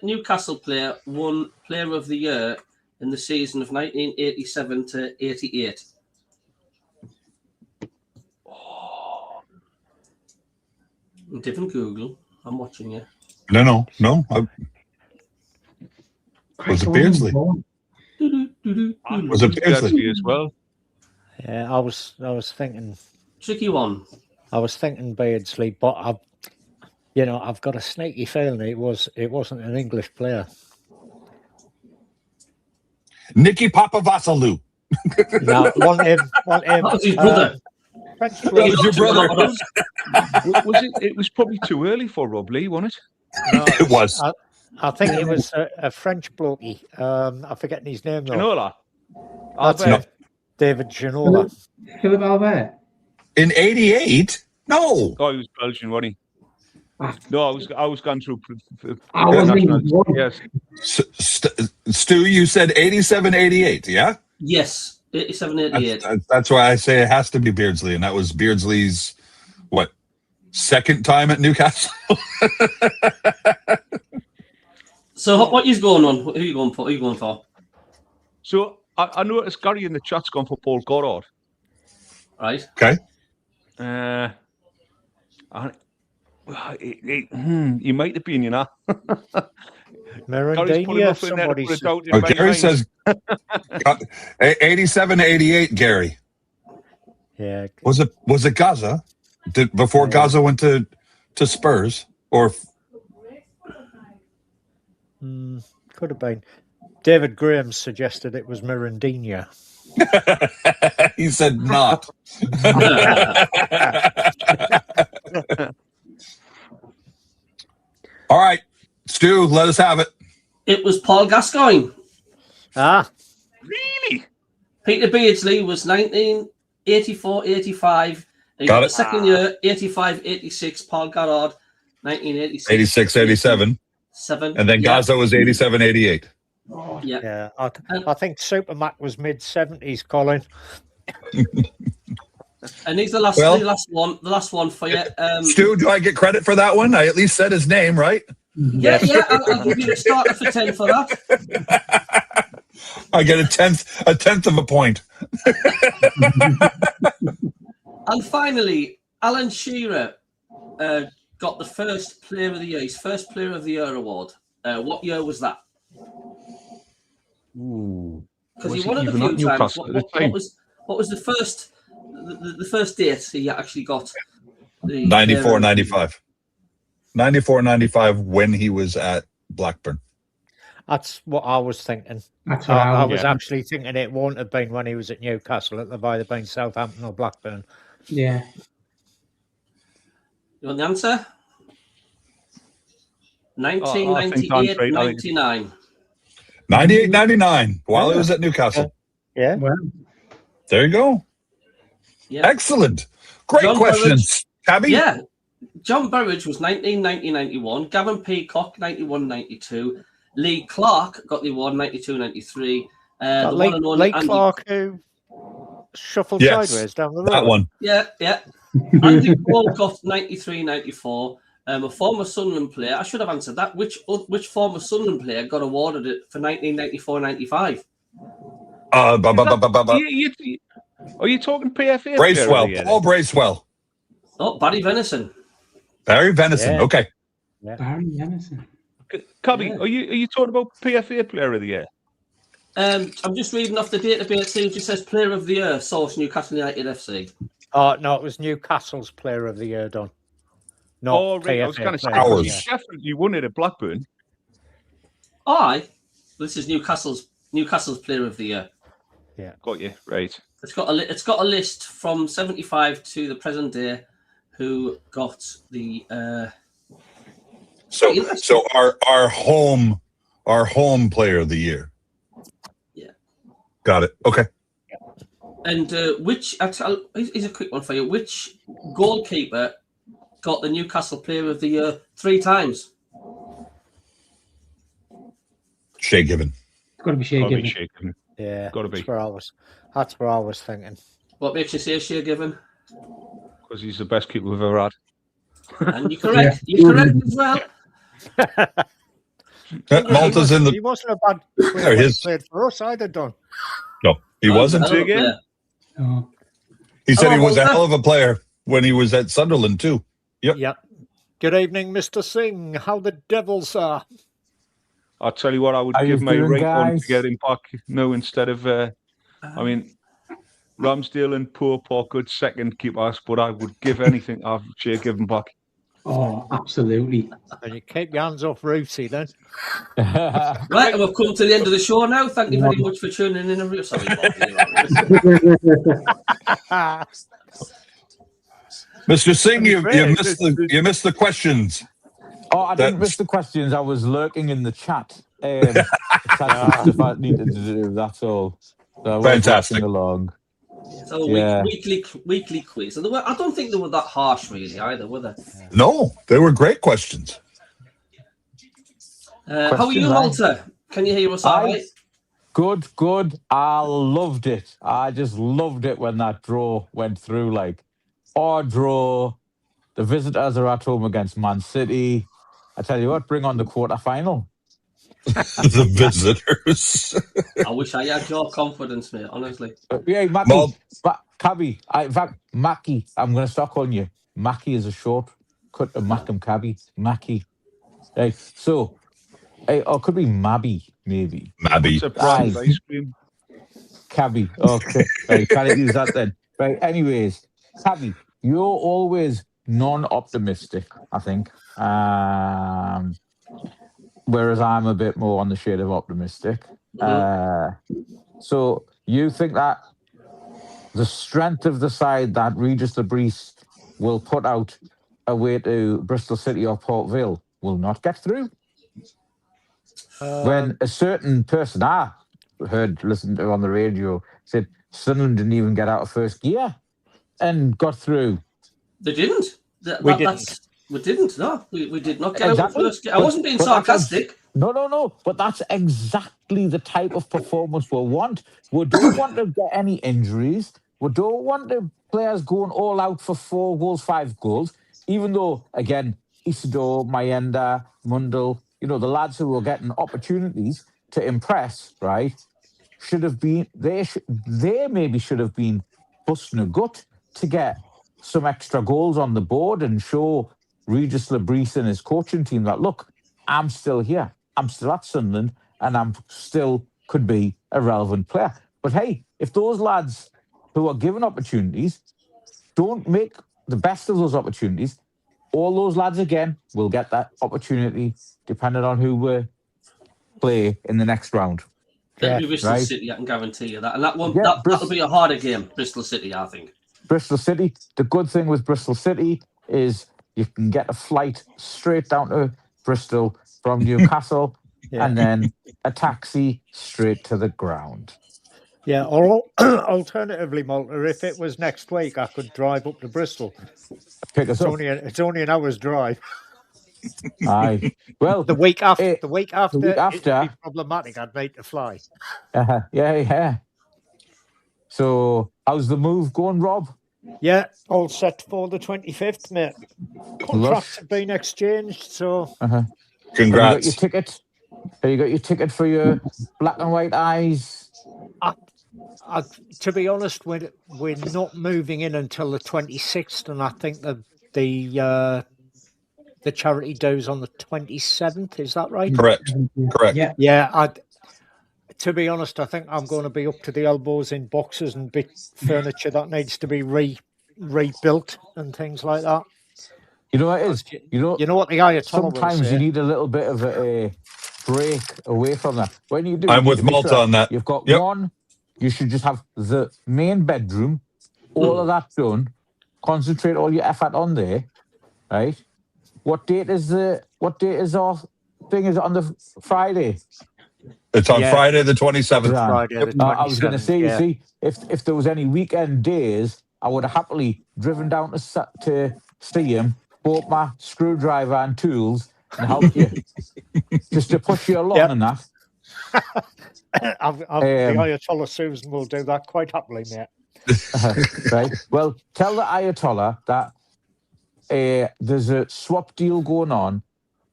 Newcastle player won Player of the Year in the season of 1987 to 88? Different Google. I'm watching you. No. Was it Beardsley? Was it Beardsley as well? yeah, I was thinking. Tricky one. I was thinking Beardsley, but I've got a sneaky feeling it wasn't an English player. Nicky Papavasalou. No, want him. That was his brother. French That was your brother. Was it? It was probably too early for Rob Lee, wasn't it? No, It was. I think it was a French blokey. I'm forgetting his name though. Ginola. That's it. David Ginola. Philip Albert. In 88? No. Oh, he was Belgian, wasn't he? No, I was going through. I wasn't even born. Yes. Stu, you said 87, 88, yeah? Yes, 87, 88. That's why I say it has to be Beardsley, and that was Beardsley's, second time at Newcastle? So what are you going on? Who are you going for? Who are you going for? So I noticed Gary in the chat's gone for Paul Goddard. Right. Okay. He might have been, you know. Mirandinha, somebody Gary says 87, 88, Gary. Yeah. Was it Gaza? Before Gaza went to Spurs? Or Could have been. David Graham suggested it was Mirandinha. he said not. All right, Stu, let us have it. It was Paul Gascoigne. Ah. Really? Peter Beardsley was 1984, 85. Got The it. second year, 85, 86. Paul Goddard, 1986. 86, 87. 7. And then Gaza was 87, 88. Yeah. Yeah. I think Super Mac was mid-70s, Colin. And he's the last one. The last one for you. Stu, do I get credit for that one? I at least said his name, right? Yeah. I'll give you a starter for 10 for that. I get a tenth of a point. And finally, Alan Shearer got the first Player of the Year, his first Player of the Year award. What year was that? Because he won it a few times. What was the first the first date he actually got? 94, 95. 94, 95 when he was at Blackburn. That's what I was thinking. That's what I was actually thinking it won't have been when he was at Newcastle. It might have been Southampton or Blackburn. Yeah. You want the answer? 1998, 99. 98, 99 while he was at Newcastle. Yeah. Well, There you go. Yeah. Excellent. Great John questions, Cabby. Yeah. John Burridge was 1990-91. Gavin Peacock, 91-92. Lee Clark got the award 92-93. Lee Clark who shuffled sideways down the road. That one. Yeah. Andy Walcott, 93-94. A former Sunderland player. I should have answered that. Which former Sunderland player got awarded it for 1994-95? Are you talking PFA? Bracewell. Paul Bracewell. Oh, Barry Venison. Barry Venison. Yeah. Okay. Yeah. Barry Venison. Cabby, Yeah. are you talking about PFA Player of the Year? I'm just reading off the database. See, it just says Player of the Year, source Newcastle United FC. Oh, no, it was Newcastle's Player of the Year, Don. Not Oh, right. I was PFA going to say, Player of the because Year. you definitely won it at Blackburn. Aye. This is Newcastle's Player of the Year. Yeah. Got you. Right. It's got a list from 75 to the present day who got the So our home player of the year. Yeah. Got it. Okay. And here's a quick one for you. Which goalkeeper got the Newcastle Player of the Year 3 times? Shea Given. It's got to be Shea Given. Yeah, Gotta be. That's where I was thinking. What makes you say Shea Given? Because he's the best keeper we've ever had. And you're correct. You're correct as well. Malta's in the. He wasn't a bad player There he when he is. played for us either, Don. No, he wasn't. Hell of a player. Oh. He said he Hello, was a Malta. hell of a player when he was at Sunderland too. Yep. Good evening, Mr. Singh. How the devils are. I'll tell you what, I would How give you my doing, right one guys? to get him back. No, instead of, Ramsdale and Pope are good second keepers, but I would give anything to have Shea Given back. Oh, absolutely. And you keep your hands off Rousey then. Right, and we've come to the end of the show now. Thank you very much for tuning in. Sorry, Mr. Singh, you missed the questions. Oh, I didn't miss the questions. I was lurking in the chat. That's stuff I needed to do. That's all. So I was Fantastic. watching along. So Yeah. weekly quiz. And I don't think they were that harsh, really, either, were they? No, they were great questions. How are you, Questions, Malta? Can you hear us all right? Good. I loved it. I just loved it when that draw went through. Like, our draw, the visitors are at home against Man City. I tell you what, bring on the quarterfinal. The visitors. I wish I had your confidence, mate, honestly. Yeah, Mackie, CABBIE. In fact, Mackie, I'm going to start calling you. Mackie is a short cut of Mackem CABBIE. Mackie. Right, so, or it could be Mabby, maybe. Mabby. It's a brand of ice cream. CABBIE. Okay, right, can't use that then. Right, anyways, CABBIE, you're always non-optimistic, I think. Whereas I'm a bit more on the shade of optimistic. So you think that the strength of the side that Regis Lebris will put out away to Bristol City or Port Vale will not get through? When a certain person I listened to on the radio said Sunderland didn't even get out of first gear and got through. They didn't. We didn't. We didn't, no. We did not get Exactly. out first. I wasn't being sarcastic. No. But that's exactly the type of performance we want. We don't want to get any injuries. We don't want the players going all out for 4 goals, 5 goals. Even though, again, Isidore, Mayenda, Mundell, the lads who were getting opportunities to impress, right, should have been, they maybe should have been busting a gut to get some extra goals on the board and show Regis Lebris and his coaching team that, look, I'm still here. I'm still at Sunderland and I'm still could be a relevant player. But hey, if those lads who are given opportunities don't make the best of those opportunities, all those lads again will get that opportunity depending on who we play in the next round. It'll be Bristol right. City, I can guarantee you that. And that one, Yeah, that'll be a harder game, Bristol City, I think. Bristol City, the good thing with Bristol City is you can get a flight straight down to Bristol from Newcastle and then a taxi straight to the ground. Yeah, or alternatively, Malta, if it was next week, I could drive up to Bristol. Pick us up. It's only an hour's drive. Aye. Well, The week after, it'd be problematic. I'd make the fly. Yeah. So, how's the move going, Rob? Yeah, all set for the 25th, mate. Contracts have been exchanged, so... Congrats. Have you got your ticket? Have you got your ticket for your black and white eyes? To be honest, we're not moving in until the 26th, and I think the the charity dues on the 27th. Is that right? Correct. Correct. Yeah. Yeah. To be honest, I think I'm going to be up to the elbows in boxes and big furniture that needs to be rebuilt and things like that. You know what it is? You know what the Ayatollah sometimes will say. you need a little bit of a break away from that. When you do, I'm you with need to make Malta sure on that. You've got Yep. one. You should just have the main bedroom, all of that done. Concentrate all your effort on there, right? What date is our thing? Is it on the Friday? It's on Friday the 27th. Friday the 27th. I was going to say, you see, if there was any weekend days, I would have happily driven down to see him, bought my screwdriver and tools, and helped you, just to push you along and that. The Ayatollah Susan will do that quite happily, mate. Right. Well, tell the Ayatollah that there's a swap deal going on.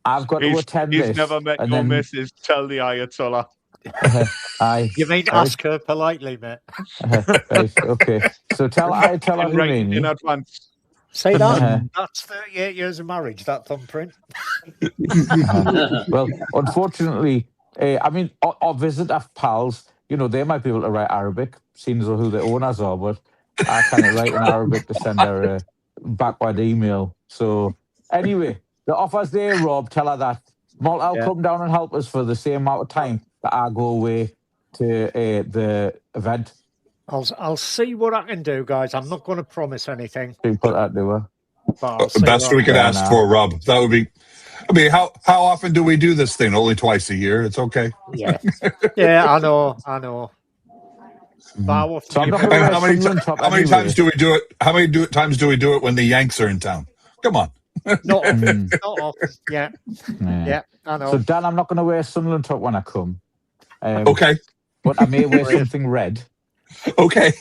I've got to attend this. He's never met your missus. Tell the Ayatollah. You mean ask her politely, mate? Right, okay. So tell Ayatollah Khomeini in advance. Say that. That's 38 years of marriage, that thumbprint. Well, unfortunately, I mean, our visitor pals, you know, they might be able to write Arabic, seeing as who the owners are, but I can't write in Arabic to send her backward email. So, anyway, the offer's there, Rob. Tell her that. Malta will come down and help us for the same amount of time that I go away to the event. I'll see what I can do, guys. I'm not going to promise anything. So you put that to her. The best we could ask for, Rob. That would be. I mean, how often do we do this thing? Only twice a year. It's okay. Yeah, I know. But how many times do we do it? How many times do we do it when the Yanks are in town? Come on. Not often. Not often. Yeah, I know. So, Dan, I'm not going to wear a Sunderland top when I come. Okay. But I may wear something red. Okay.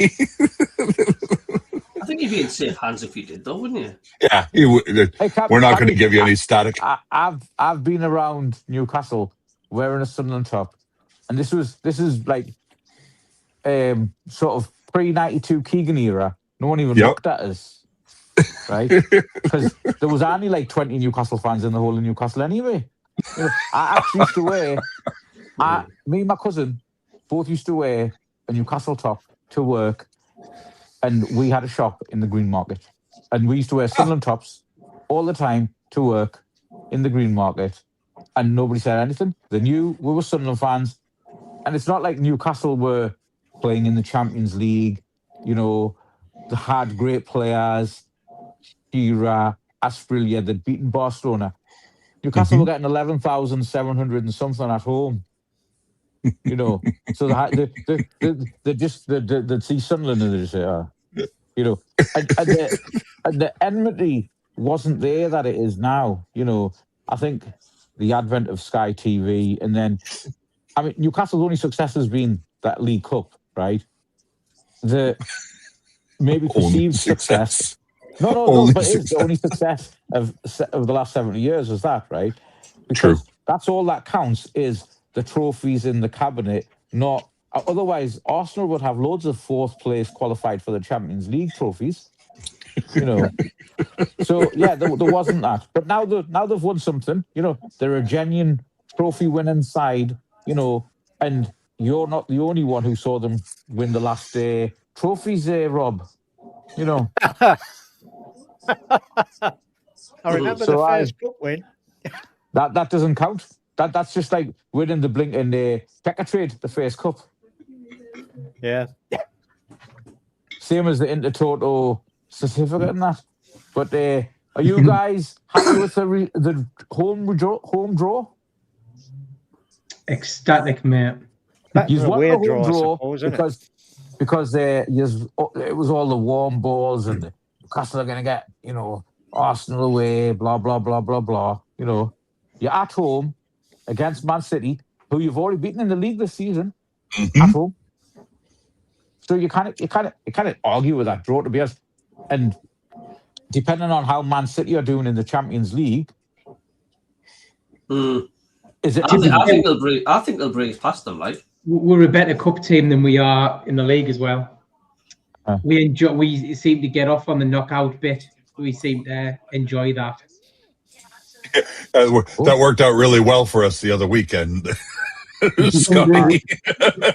I think you'd be in safe hands if you did, though, wouldn't you? Yeah, we're not going to give you any static. I've been around Newcastle wearing a Sunderland top, and this is like sort of pre-92 Keegan era. No one even looked at us, right? Because there was only like 20 Newcastle fans in the whole of Newcastle anyway. You know, I actually used to wear. Me and my cousin both used to wear a Newcastle top to work. And we had a shop in the Green Market. And we used to wear Sunderland tops all the time to work in the Green Market. And nobody said anything. They knew we were Sunderland fans. And it's not like Newcastle were playing in the Champions League. You know, they had great players. Shearer, Asprilla, they'd beaten Barcelona. Newcastle were getting 11,700 and something at home. You know, so they see Sunderland and they just say, you know, and the enmity wasn't there that it is now. You know, I think the advent of Sky TV and then, I mean, Newcastle's only success has been that League Cup, right? The maybe perceived success. No, but it's the only success of the last 70 years is that, right? Because that's all that counts is the trophies in the cabinet, not otherwise Arsenal would have loads of fourth place qualified for the Champions League trophies, you know. So yeah, there wasn't that, but now they've won something, you know. They're a genuine trophy winning side, you know, and you're not the only one who saw them win the last trophies, Rob. You know. I remember the first cup win. That doesn't count. That's just like winning the blinking Pekka trade, the first cup. Yeah. Same as the Intertoto certificate and that. But are you guys happy with the home draw? Ecstatic, mate. You've won the home draw because it was all the warm balls and the Newcastle are going to get, you know, Arsenal away, blah, blah, blah, blah, blah. You know, you're at home against Man City, who you've already beaten in the league this season, at home. So you kind of argue with that draw, to be honest. And depending on how Man City are doing in the Champions League, is it? I think they'll breeze past them, like. We're a better cup team than we are in the league as well. We seem to get off on the knockout bit. We seem to enjoy that. That worked out really well for us the other weekend. Scotty.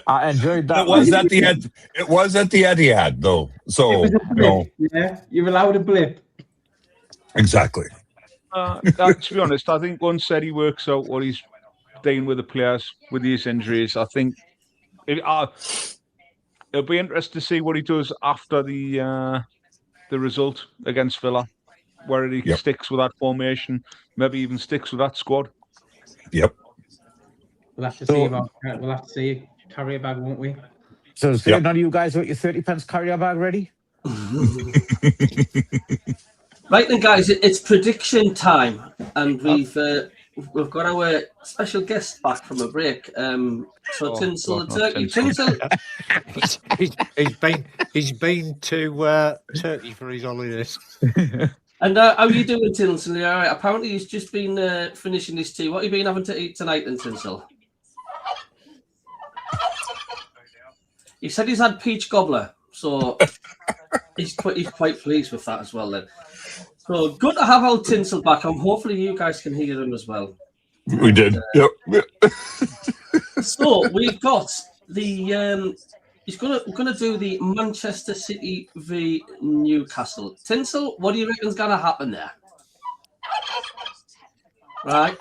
I enjoyed that. It was at the end. It was at the Etihad, though. So It was a blip, yeah. You're allowed a blip. exactly. To be honest, I think once Eddie works out what he's doing with the players with these injuries, I think it'll be interesting to see what he does after the result against Villa, where he sticks with that formation, maybe even sticks with that squad. Yep. We'll have to see about. We'll have to see carrier bag, won't we? So none of you guys got your 30 pence carrier bag ready? Right then, guys, it's prediction time, and we've got our special guest back from a break. So Tinsel the Turkey. Tinsel, he's been to Turkey for his holidays. and how are you doing, Tinsel? All right. Apparently, he's just been finishing his tea. What have you been having to eat tonight, then, Tinsel? He said he's had peach gobbler, so he's quite pleased with that as well. Then, so good to have old Tinsel back. And hopefully you guys can hear him as well. We did. Yep. So we've got the he's gonna do the Manchester City v Newcastle. Tinsel, what do you reckon's gonna happen there? Right.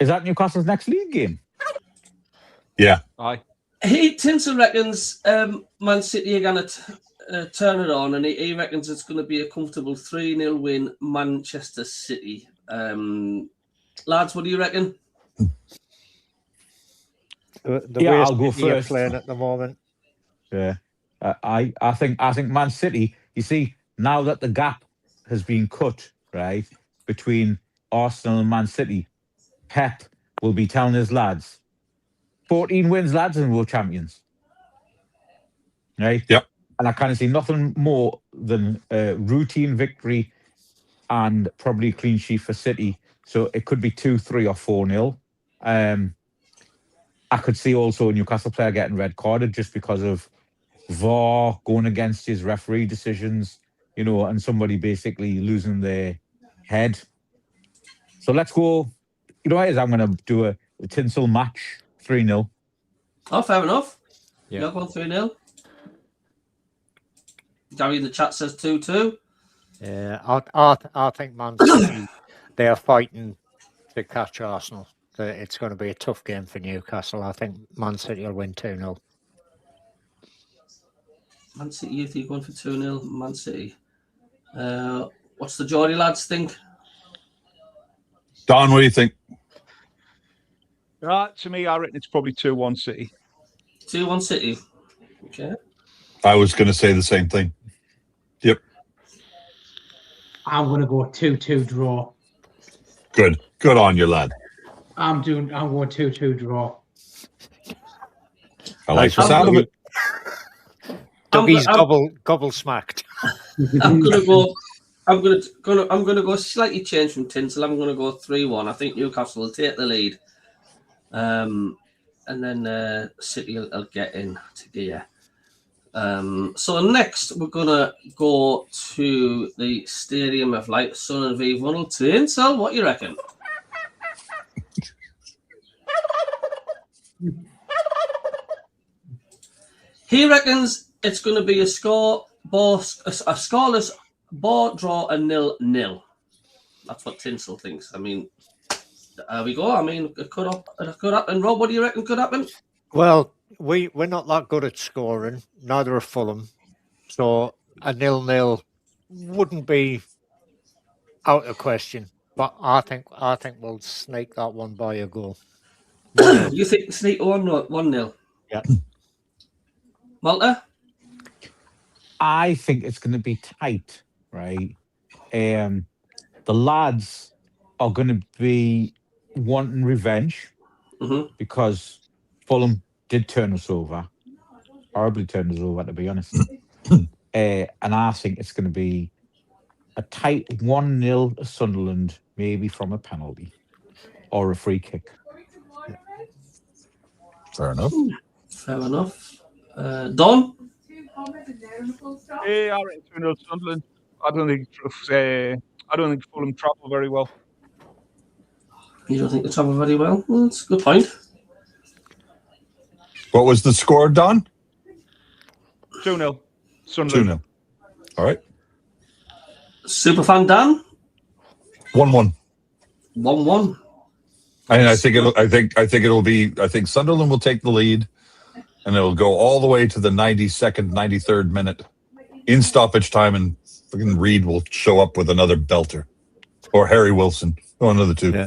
Is that Newcastle's next league game? Yeah. Aye. Tinsel reckons Man City are gonna turn it on, and he reckons it's going to be a comfortable 3-0 win, Manchester City. Lads, what do you reckon? I'll go first. Playing at the moment. Yeah, I think Man City. You see, now that the gap has been cut, right, between Arsenal and Man City, Pep will be telling his lads, 14 wins, lads, and we're champions. Right? Yep. And I kind of see nothing more than a routine victory and probably a clean sheet for City. So it could be 2-3 or 4-0. I could see also a Newcastle player getting red carded just because of VAR going against his referee decisions, and somebody basically losing their head. So let's go. I'm going to do a Tinsel match, 3-0. Oh, fair enough. Yeah. You're going 3-0. Gary in the chat says 2-2. Yeah, I think Man City, they are fighting to catch Arsenal. It's going to be a tough game for Newcastle. I think Man City will win 2-0. Man City, you think going for 2-0? Man City. What's the Geordie lads think? Don, what do you think? To me, I reckon it's probably 2-1 City. 2-1 City. Okay. I was going to say the same thing. Yep. I'm going to go 2-2 draw. Good on you, lad. I'm going 2-2 draw. I like the sound of it. Dougie's gobble smacked. I'm gonna go slightly change from Tinsel. I'm gonna go 3-1. I think Newcastle will take the lead. And then City will get in to gear. So next we're gonna go to the Stadium of Light, Sun v Funnel. Tinsel, what you reckon? He reckons it's going to be a scoreless ball draw, a 0-0. That's what Tinsel thinks. I mean, there we go. I mean, it could happen. Rob, what do you reckon could happen? Well, we're not that good at scoring. Neither are Fulham. So a 0-0 wouldn't be out of question. But I think we'll sneak that one by a goal. You think sneak 1-0? Yeah. Malta? I think it's going to be tight, right? The lads are going to be wanting revenge because Fulham did turn us over, horribly turned us over, to be honest. And I think it's going to be a tight 1-0 to Sunderland, maybe from a penalty or a free kick. Fair enough. Don? Yeah, I reckon 2-0 Sunderland. I don't think Fulham travel very well. You don't think they travel very well? Well, that's a good point. What was the score, Don? 2-0. Sunderland. 2-0. All right. Superfan Dan? 1-1. 1-1. And I think Sunderland will take the lead, and it'll go all the way to the 92nd, 93rd minute in stoppage time, and fucking Reed will show up with another belter, or Harry Wilson, one of the two. Yeah.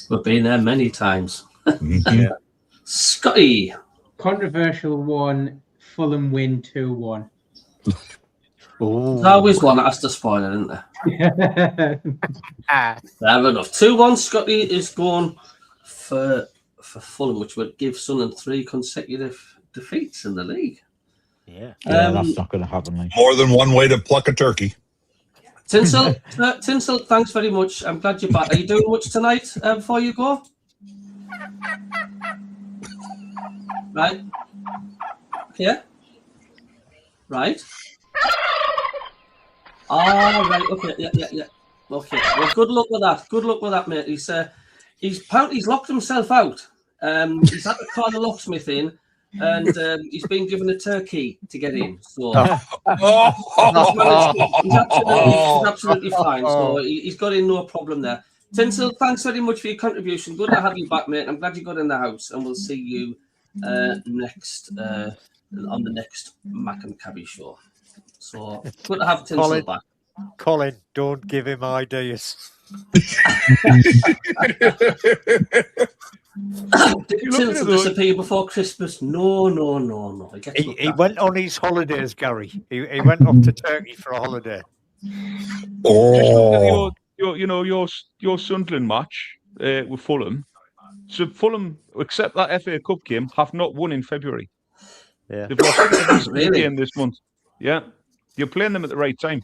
We've been there many times. Mhm. Yeah. Scotty. Controversial one. Fulham win 2-1. Ooh. There's always one that has to spoil it, isn't there? Fair enough. 2-1. Scotty is going for Fulham, which would give Sunderland 3 consecutive defeats in the league. Yeah. Yeah, that's not going to happen. Like. More than one way to pluck a turkey. Tinsel, Tinsel, thanks very much. I'm glad you're back. Are you doing much tonight before you go? Right. Yeah. Right. Oh, right. Okay. Yeah. Okay. Well, good luck with that. Good luck with that, mate. He's apparently locked himself out. He's had to call the locksmith in, and he's been given a turkey to get in. So he's absolutely fine. So he's got in no problem there. Tinsel, thanks very much for your contribution. Good to have you back, mate. I'm glad you got in the house, and we'll see you next on the next MACKEM CABBIE show. So good to have Tinsel back. Colin, don't give him ideas. Did Tinsel disappear before Christmas? No. He went on his holidays, Gary. He went off to Turkey for a holiday. Oh, your Sunderland match with Fulham. So Fulham, except that FA Cup game, have not won in February. Yeah, They've lost every Really? game this month. Yeah, you're playing them at the right time.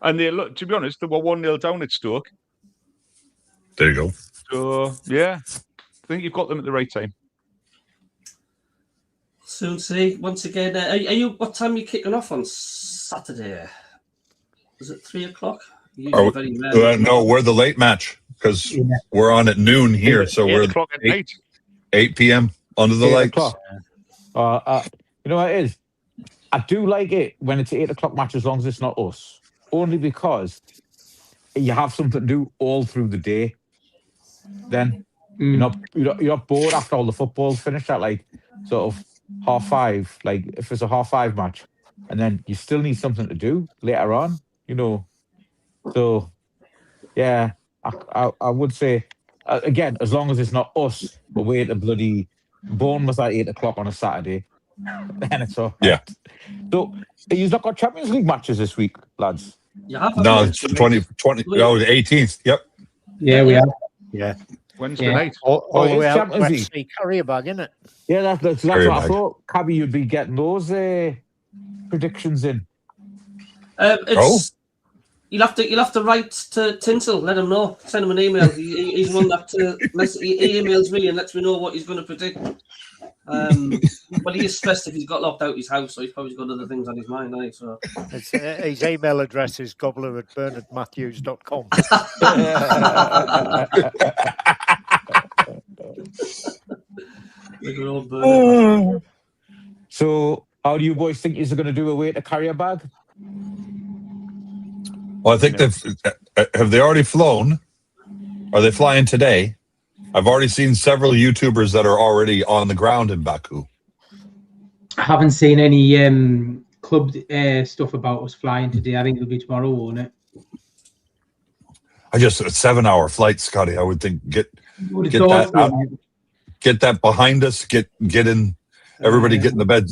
And to be honest, they were 1-0 down at Stoke. there you go. So yeah, I think you've got them at the right time. Soon see. Once again, are you? What time are you kicking off on Saturday? Is it 3 o'clock? No, we're the late match because we're on at noon here, so 8 we're o'clock at night. 8 p.m. under the 8 lights. o'clock. You know what it is? I do like it when it's 8 o'clock match as long as it's not us. Only because you have something to do all through the day. Then you're not bored after all the football's finished at like sort of 5:30. Like if it's a 5:30 match, and then you still need something to do later on. So yeah, I would say again, as long as it's not us away to bloody Bournemouth at 8 o'clock on a Saturday, then it's all right. Yeah. So you've not got Champions League matches this week, lads. You have No, it's 20. Oh, the 18th. Yep. Yeah, we have. Yeah. Wednesday night. Oh, it's well, Champions let's League. see carrier bag, isn't it? Yeah, that's what Very I bad. thought. Cabby, you'd be getting those predictions in. You'll have to write to Tinsel. Let him know. Send him an email. He's one that he emails me and lets me know what he's going to predict. But he is stressed if he's got locked out of his house, so he's probably got other things on his mind. Right? So His email address is gobbler@bernardmatthews.com. good old Bernard. So, how do you boys think you're going to do away to carrier bag? Well, I think have they already flown? Are they flying today? I've already seen several YouTubers that are already on the ground in Baku. I haven't seen any club stuff about us flying today. I think it'll be tomorrow, won't it? A 7-hour flight, Scotty. I would think get that out, get that behind us. Get in. Everybody get in the bed.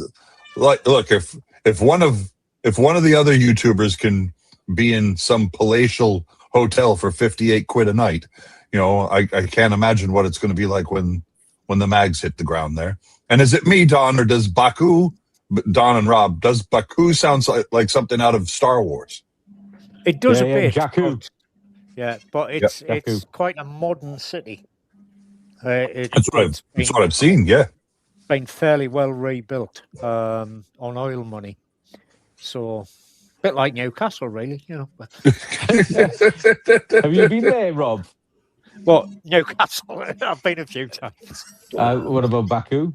Look, if one of the other YouTubers can be in some palatial hotel for 58 quid a night, I can't imagine what it's going to be like when the mags hit the ground there. And is it me, Don, or does Baku, Don and Rob, does Baku sound like something out of Star Wars? It does a bit. Jakku. But it's quite a modern city. That's what I've seen. Yeah, been fairly well rebuilt on oil money, so a bit like Newcastle, really. Have you been there, Rob? What, Newcastle? I've been a few times. What about Baku?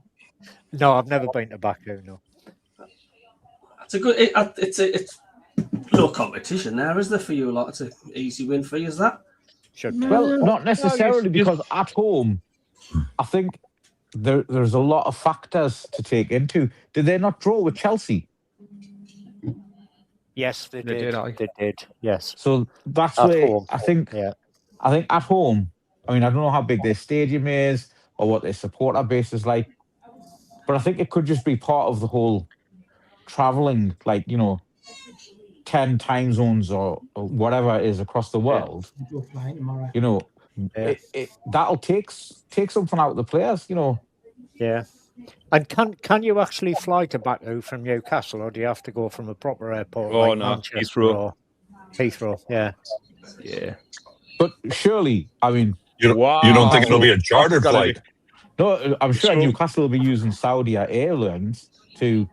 No, I've never been to Baku, no. It's a good. It's no competition there, is there for you? It's an easy win for you, is that? Should be. Well, not necessarily, because at home, I think there's a lot of factors to take into. Did they not draw with Chelsea? Yes, they did. They did. Yes. So that's At where home. I think. Yeah. I think at home. I mean, I don't know how big their stadium is or what their supporter base is like, but I think it could just be part of the whole traveling, 10 time zones or whatever it is across the world. That'll take something out of the players. Yeah. And can you actually fly to Baku from Newcastle, or do you have to go from a proper airport like Manchester or Heathrow? Yeah. Yeah. But surely, I mean, you don't think it'll be a charter flight? No, I'm sure Newcastle will be using Saudi Airlines to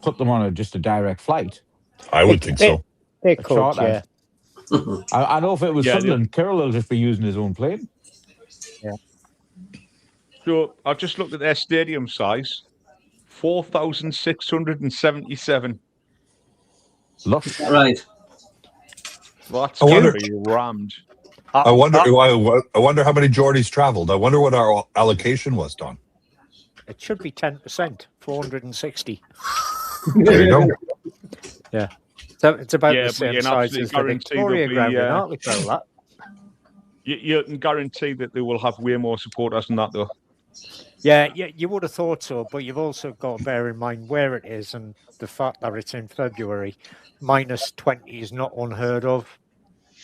put them on just a direct flight. I would think so. They could, yeah. I know if it was Sunderland, Kirill will just be using his own plane. Yeah. So I've just looked at their stadium size, 4,677. Right. That's going to be rammed. I wonder how many Geordies travelled. I wonder what our allocation was, Don. It should be 10%, 460. There you go. Yeah. So it's about the same size as the Victoria Ground in Hartlepool, that. You can guarantee that they will have way more supporters than that, though. Yeah, you would have thought so, but you've also got to bear in mind where it is and the fact that it's in February. -20 is not unheard of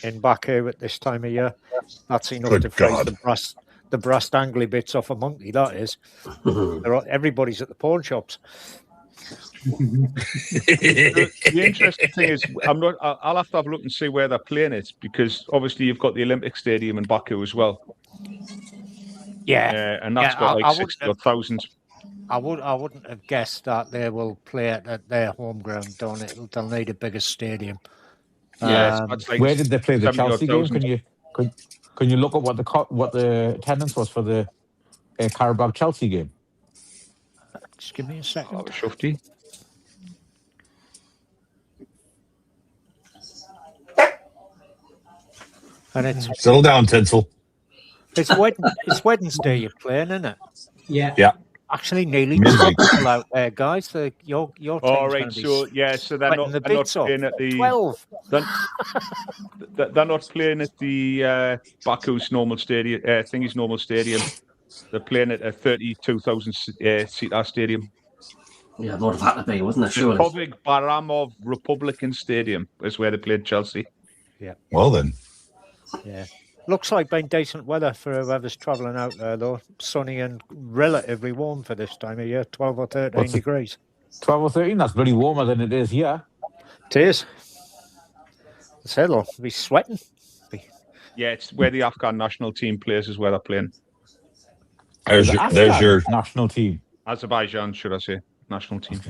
in Baku at this time of year. That's enough to freeze the brass dangly bits off a monkey, that is. Everybody's at the pawn shops. The interesting thing is, I'll have to have a look and see where they're playing it, because obviously you've got the Olympic Stadium in Baku as well. Yeah, and that's got 60,000. I wouldn't have guessed that they will play it at their home ground. They'll need a bigger stadium. Yeah, where did they play the Chelsea game? Can you look at what the attendance was for the Carabao Chelsea game? Just give me a second. Oh, Shufty. And it's settle down, Tinsel. It's Wednesday you're playing, isn't it? Yeah. Yeah. Actually, nearly 12 people out there, guys. So your team's right. So they're not playing at the 12. They're not playing at the Baku's normal stadium. Thingy's normal stadium. They're playing at a 32,000 seater stadium. Yeah, would have had to be, wasn't it? Surely. Republic Baramov Republican Stadium is where they played Chelsea. Yeah. Well then. Yeah. Looks like been decent weather for whoever's travelling out there, though. Sunny and relatively warm for this time of year, 12 or 13 degrees. 12 or 13? That's bloody warmer than it is here. It is. I said, look, be sweating. Yeah, it's where the Afghan national team plays is where they're playing. There's your national team. Azerbaijan, should I say. National team.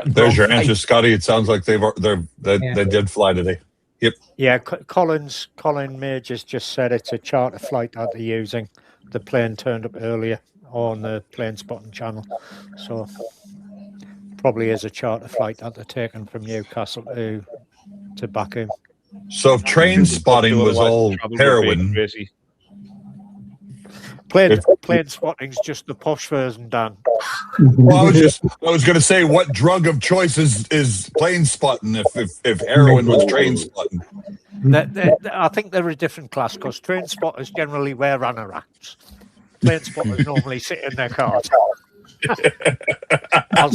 There's your answer, Scotty. It sounds like they did fly today. Yep. Yeah, Colin Majors just said it's a charter flight that they're using. The plane turned up earlier on the plane spotting channel. So probably is a charter flight that they're taking from Newcastle to Baku. So if train spotting was all heroin, plane spotting's just the posh version, Dan. Well, I was going to say, what drug of choice is plane spotting if heroin was train spotting? I think they're a different class because train spotters generally wear anoraks. Plane spotters normally sit in their cars. as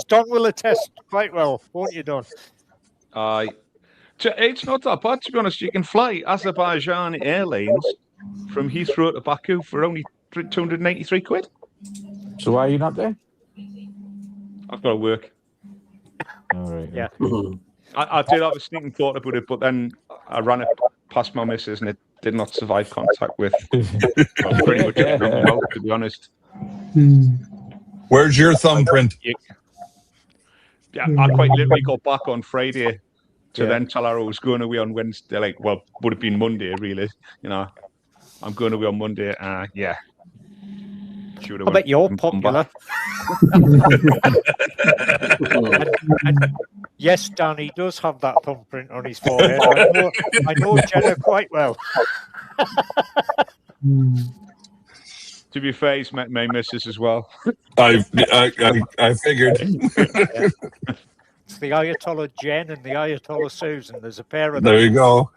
Don will attest quite well, won't you, Don? It's not that bad, to be honest. You can fly Azerbaijan Airlines from Heathrow to Baku for only 293 quid. So why are you not there? I've got to work. All right. Yeah. I did have a sneaking thought about it, but then I ran it past my missus and it did not survive contact with. Pretty much everything else, to be honest. Where's your thumbprint? Yeah, I quite literally got back on Friday to then tell her I was going away on Wednesday. Like, well, would have been Monday, really. You know, I'm going away on Monday. Yeah. I bet you're popular. and yes, Dan, he does have that thumbprint on his forehead. I know Jenna quite well. To be fair, he's met my missus as well. I figured. It's the Ayatollah Jen and the Ayatollah Susan. There's a pair of them. There you go.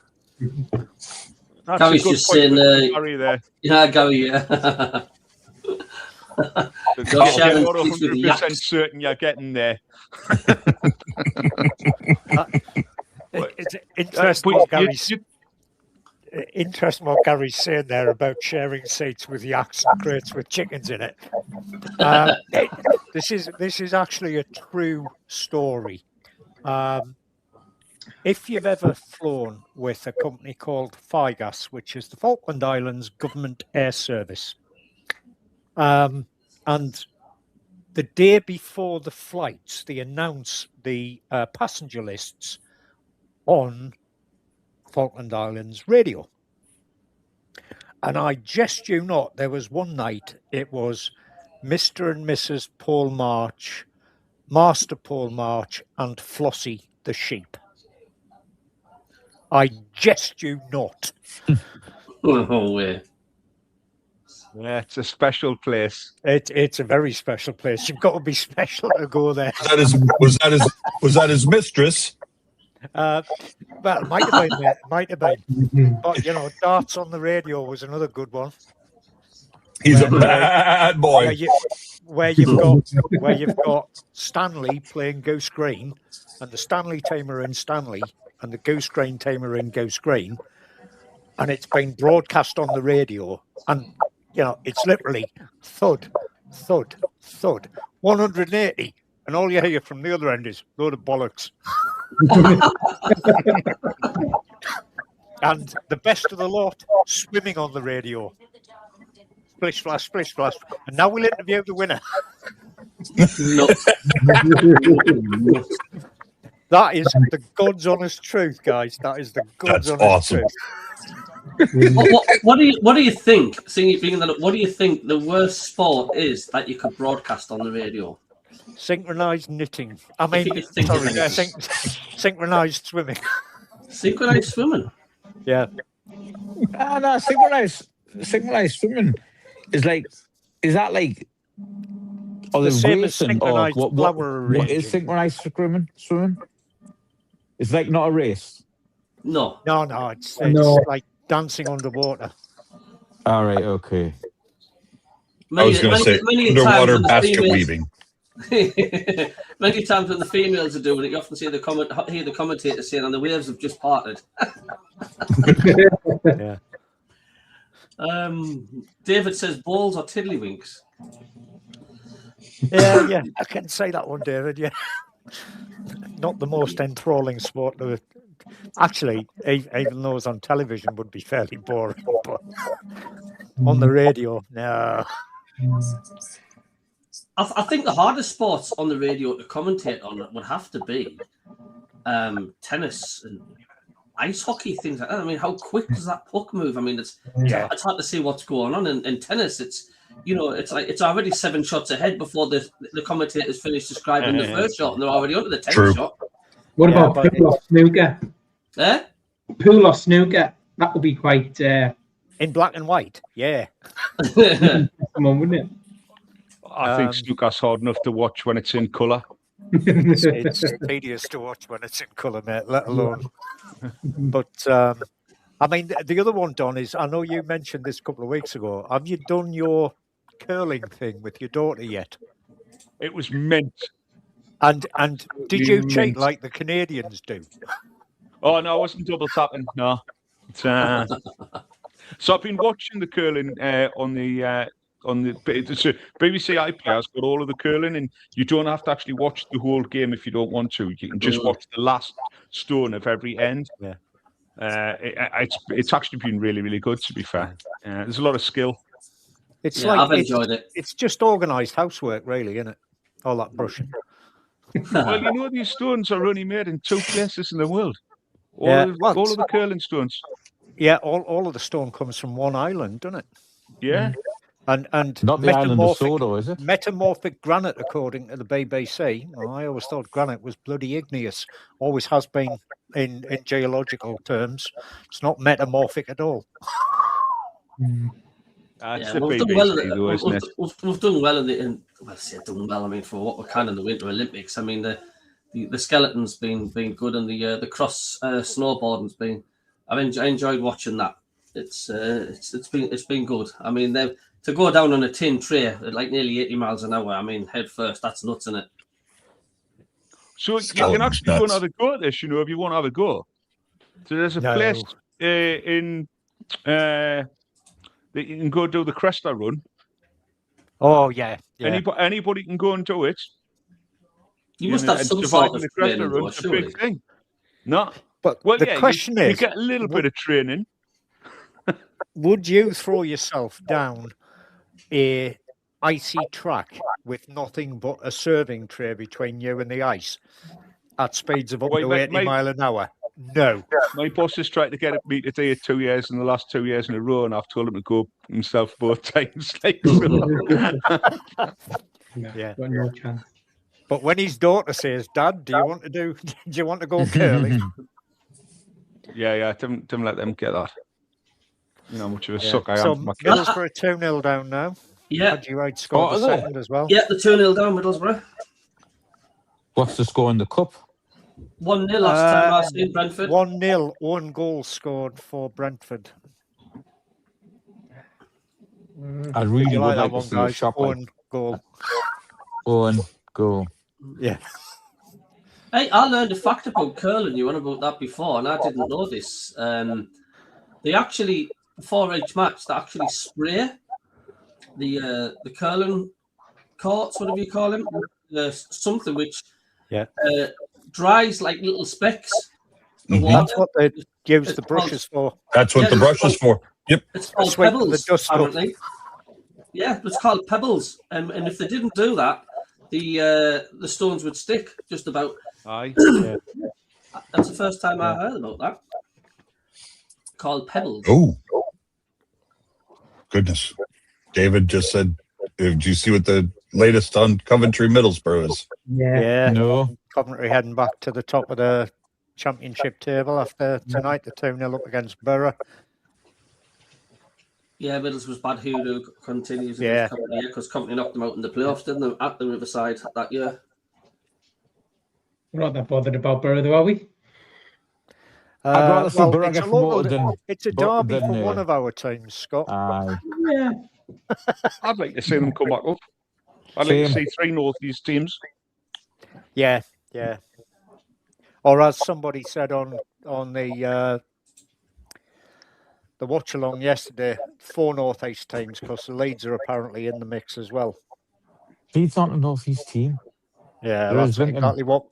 That's Gary's a good just point saying, with Gary there. Yeah, Gary, yeah. You're not 100% certain you're getting there. It's interesting what Gary's saying there about sharing seats with yaks and crates with chickens in it. This is actually a true story. If you've ever flown with a company called FIGAS, which is the Falkland Islands Government Air Service, and the day before the flights, they announce the passenger lists on Falkland Islands radio. And I jest you not, there was one night, it was Mr. and Mrs. Paul March, Master Paul March, and Flossie the sheep. I jest you not. Oh, yeah. Yeah, it's a special place. It's a very special place. You've got to be special to go there. Was that his mistress? Well, it might have been, mate. Might have been. But you know, darts on the radio was another good one. He's a bad boy. Where you've got Stanley playing Goose Green, and the Stanley team are in Stanley, and the Goose Green team are in Goose Green, and it's been broadcast on the radio, and you know it's literally thud, thud, thud, 180, and all you hear from the other end is load of bollocks. And the best of the lot, swimming on the radio. Splish, splash, splish, splash. And now we'll interview the winner. No. That is the God's honest truth, guys. That is the God's honest awesome. truth. What do you think? Seeing you bringing that up, what do you think the worst sport is that you could broadcast on the radio? Synchronized knitting. I mean, sorry, I think synchronized swimming. Synchronized swimming. Yeah. No, synchronized swimming is like, is that like, or the same as racing, synchronized or what is synchronized swimming? It's like not a race. No, it's like dancing underwater. All right, okay. I was going to say underwater basket weaving. Many times when the females are doing it, you often see hear the commentator saying, "And the waves have just parted." Yeah. David says balls or tiddlywinks. Yeah, I can say that one, David. Yeah, not the most enthralling sport. Actually, even those on television would be fairly boring, but on the radio, no. I think the hardest sports on the radio to commentate on would have to be tennis and ice hockey, things like that. I mean, how quick does that puck move? I mean, it's hard to see what's going on. In tennis, it's like it's already 7 shots ahead before the commentators finish describing the first shot, and they're already onto the 10th shot. What about pool or snooker? Pool or snooker? That would be quite in black and white. Yeah. Come on, wouldn't it? I think snooker's hard enough to watch when it's in colour. It's tedious to watch when it's in colour, mate, let alone. But, I mean, the other one, Don, is I know you mentioned this a couple of weeks ago. Have you done your curling thing with your daughter yet? It was mint. And did you cheat like the Canadians do? Oh, no, I wasn't double tapping, no. So I've been watching the curling on the BBC iPlayer has got all of the curling, and you don't have to actually watch the whole game if you don't want to. You can just watch the last stone of every end. Yeah. It's actually been really, really good, to be fair. There's a lot of skill. It's I've enjoyed it. It's just organised housework, really, isn't it? All that brushing. Well, you know, these stones are only made in 2 places in the world. All, Yeah, all of the curling stones. Yeah, all of the stone comes from one island, doesn't it? Yeah. And Not the island of Sodo, is it? metamorphic granite, according to the BBC. Well, I always thought granite was bloody igneous. Always has been in geological terms. It's not metamorphic at all. That's Yeah, the we've BBC, done well. though, isn't it? We've done well well, I say done well. I mean, for what we can in the Winter Olympics. I mean, the skeleton's been good, and the cross snowboarding's been. I enjoyed watching that. It's been good. I mean, to go down on a tin tray at like nearly 80 miles an hour. I mean, head first. That's nuts, isn't it? So you can actually go and have a go at this, you know, if you want to have a go. So there's a place in that you can go do the Cresta run. Oh yeah. Anybody can go and do it. You must have some sort of the training, Cresta though, run's a surely. big thing. No, But well, the yeah, question you is, get a little bit of training. would you throw yourself down a icy track with nothing but a serving tray between you and the ice at speeds of up to 80 mile an hour? No. My boss has tried to get me to do it 2 years in the last 2 years in a row, and I've told him to go himself both times. Yeah, got no chance. But when his daughter says, "Dad, do you want to go curling?" Yeah, don't let them get that. You know how much of a suck I am So for my kids. Middlesbrough 2-0 down now. Yeah, Hadji scored the second as well. yeah, the 2-0 down Middlesbrough. What's the score in the cup? 1-0 last time I seen Brentford. 1-0, one goal scored for Brentford. I really You would like that like to one, see a guys? shot One goal. Owen goal. Yeah. Hey, I learned a fact about curling. You went about that before, and I didn't know this. They actually, before each match, they actually spray the curling courts, whatever you call them, something which dries like little specks. That's what they use the brushes for. That's what the brush is for. Yep. It's called Sweep pebbles, the dust apparently. Yeah, it's called pebbles. And if they didn't do that, the stones would stick just about. Aye. That's the first time I heard about that. Called pebbles. Oh, goodness. David just said, "Did you see what the latest on Coventry Middlesbrough is?" Yeah. No. Coventry heading back to the top of the championship table after tonight, the 2-0 up against Borough. Yeah, Middlesbrough's bad hoodoo continues. Yeah. Because Company knocked them out in the playoffs, didn't they, at the Riverside that year? We're not that bothered about Borough, though, are we? I'd rather see Borough it's get a local- promoted than... It's a but derby then, for one of our teams, Scott. Aye. Yeah. I'd like to see them come back up. I'd like to see 3 North East teams. Yeah. Or as somebody said on the watch along yesterday, 4 North East teams, because the Leeds are apparently in the mix as well. Leeds aren't a North East team. Yeah, that's exactly what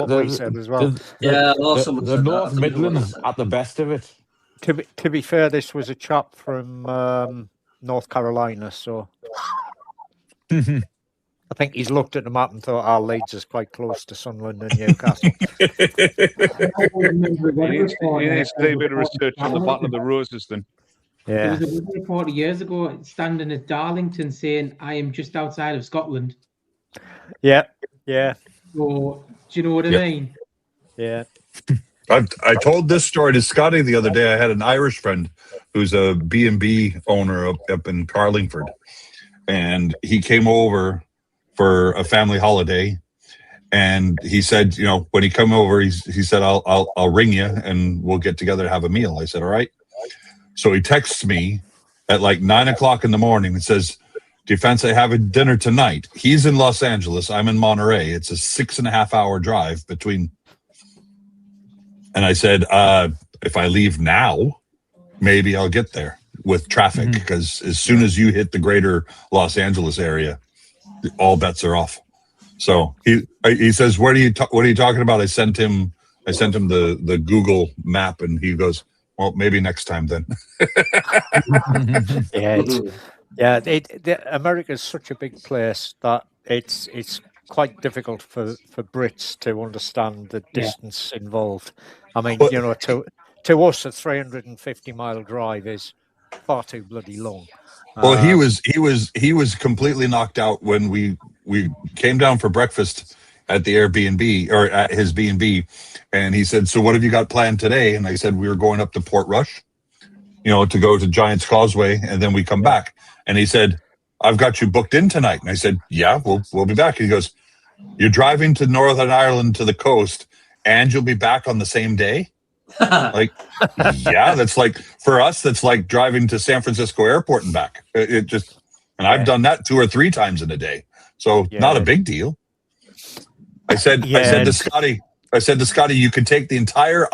we said as well. The North Midlands at the best of it. To be fair, this was a chap from North Carolina, so I think he's looked at the map and thought our Leeds is quite close to Sunderland and Newcastle. He needs to do a bit of research on the Battle of the Roses then. Yeah. There was a report years ago standing at Darlington saying, "I am just outside of Scotland." Yeah. So, do you know what I mean? Yeah. I told this story to Scotty the other day. I had an Irish friend who's a B&B owner up in Carlingford, and he came over for a family holiday, and he said, you know, when he come over, he said, I'll ring you and we'll get together to have a meal. I said, all right. So he texts me at like 9 o'clock in the morning and says, "Do you fancy having dinner tonight?" He's in Los Angeles. I'm in Monterey. It's a 6.5 hour drive between. And I said, if I leave now, maybe I'll get there with traffic, because as soon as you hit the greater Los Angeles area, all bets are off. So he says, what are you talking about? I sent him the Google map, and he goes, "Well, maybe next time then." America's such a big place that it's quite difficult for Brits to understand the distance involved. I mean, Well- you know, to us, a 350-mile drive is far too bloody long. Well, he was completely knocked out when we came down for breakfast at the Airbnb or at his B&B, and he said, "So what have you got planned today?" And I said, "We were going up to Port Rush, you know, to go to Giant's Causeway, and then we come back." And he said, "I've got you booked in tonight." And I said, "Yeah, we'll be back." And he goes, "You're driving to Northern Ireland to the coast, and you'll be back on the same day?" Like, yeah, that's like, for us, that's like driving to San Francisco Airport and back. It just, and I've done that 2 or 3 times in a day, so not a big deal. I said to Scotty, you could take the entire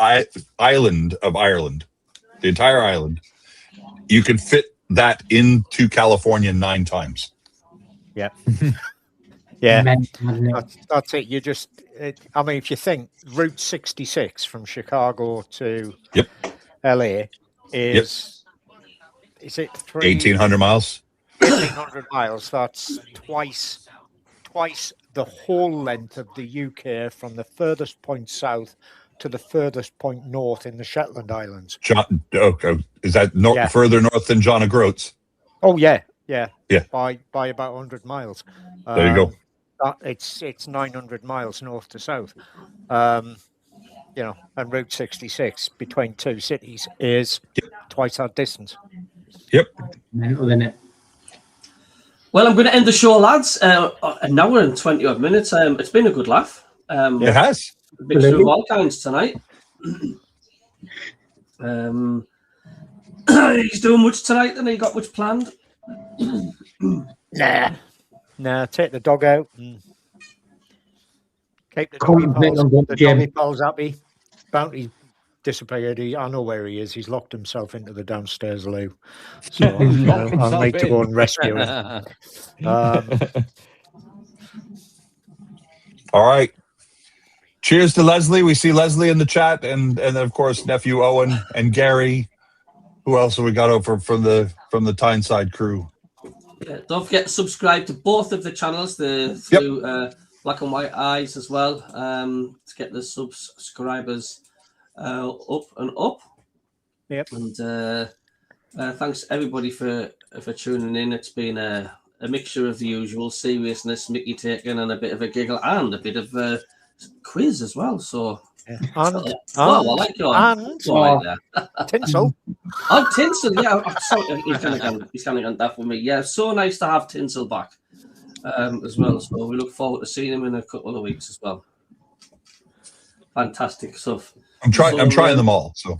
island of Ireland, the entire island. You could fit that into California 9 times. Yeah. Yeah, Mental. that's it. You just, I mean, if you think Route 66 from Chicago to LA is it 1,800 miles? 1,800 miles. That's twice the whole length of the UK from the furthest point south to the furthest point north in the Shetland Islands. Is that further north than John O'Groats? Oh yeah. By about 100 miles. There you go. It's 900 miles north to south. You know, and Route 66 between 2 cities is twice that distance. Yep. Mental, isn't it? Well, I'm going to end the show, lads. An hour and 20 odd minutes. It's been a good laugh. It has. A mixture of all kinds tonight. He's doing much tonight, and he got much planned. Nah, take the dog out and keep the doggy pals happy. Bounty disappeared. I know where he is. He's locked himself into the downstairs loo. So I'll need to go and rescue him. All right. Cheers to Leslie. We see Leslie in the chat, and of course nephew Owen and Gary. Who else have we got over from the Tyneside crew? Yeah, don't forget to subscribe to both of the channels, through Black and White Eyes as well, to get the subscribers up and up. Yep. And thanks everybody for tuning in. It's been a mixture of the usual seriousness, Mickey taking, and a bit of a giggle, and a bit of a quiz as well. So. I like your tinsel. Oh, tinsel! Yeah, he's kind of daft with me. Yeah, so nice to have tinsel back as well. So we look forward to seeing him in a couple of weeks as well. Fantastic stuff. I'm trying them all. So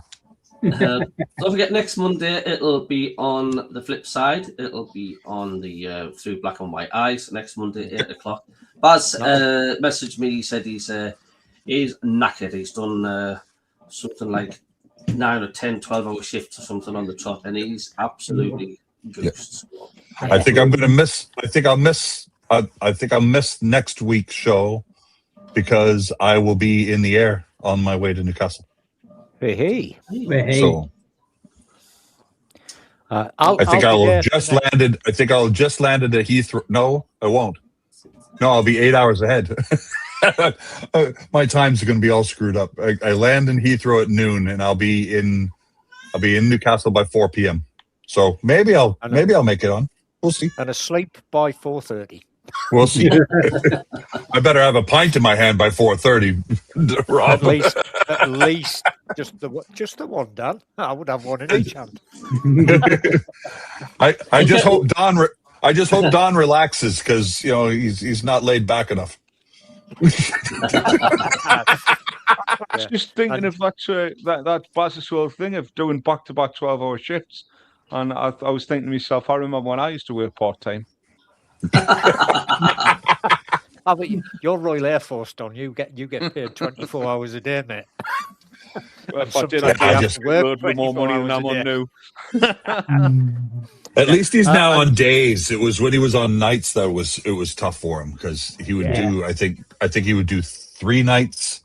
don't forget, next Monday it'll be on the flip side. It'll be on the Through Black and White Eyes next Monday, 8 o'clock. Baz messaged me. He said he's knackered. He's done something like 9 or 10, 12-hour shifts or something on the trot, and he's absolutely goosed. Yeah. I think I'm going to miss. I think I'll miss next week's show because I will be in the air on my way to Newcastle. Hey. So I think I'll have just landed. I think I'll just landed at Heathrow. No, I won't. No, I'll be 8 hours ahead. My times are going to be all screwed up. I land in Heathrow at noon, and I'll be in Newcastle by 4 p.m. So maybe I'll make it on. We'll see. And asleep by 4:30. We'll see. I better have a pint in my hand by 4:30. Rob. At least just the one, Dan. I would have one in each hand. I just hope Don relaxes because he's not laid back enough. Just thinking of that Basiswell thing of doing back-to-back 12-hour shifts, and I was thinking to myself, I remember when I used to work part-time. You're Royal Air Force, Don. You get paid 24 hours a day, mate. Well, if I did, I'd just work for more money than I'm on now. At least he's now on days. It was when he was on nights that it was tough for him because he would do. I think he would do 3 nights.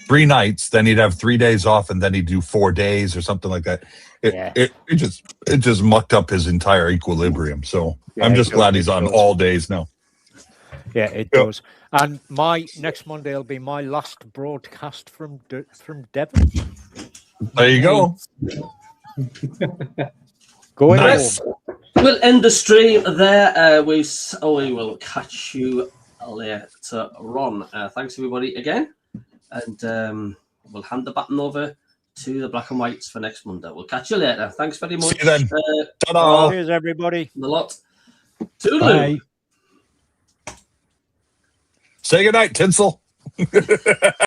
3 nights, then he'd have 3 days off, and then he'd do 4 days or something like that. It just mucked up his entire equilibrium. So I'm just glad he's on all days now. Yeah, it does. And my next Monday will be my last broadcast from Devon. There you go. Going Nice. home. We'll end the stream there. We will catch you later on. Thanks everybody again, and we'll hand the baton over to the Black and Whites for next Monday. We'll catch you later. Thanks very much. See you then. Ta-da. Rob, Cheers, everybody. the lot. Toodaloo. Bye. Say goodnight, Tinsel.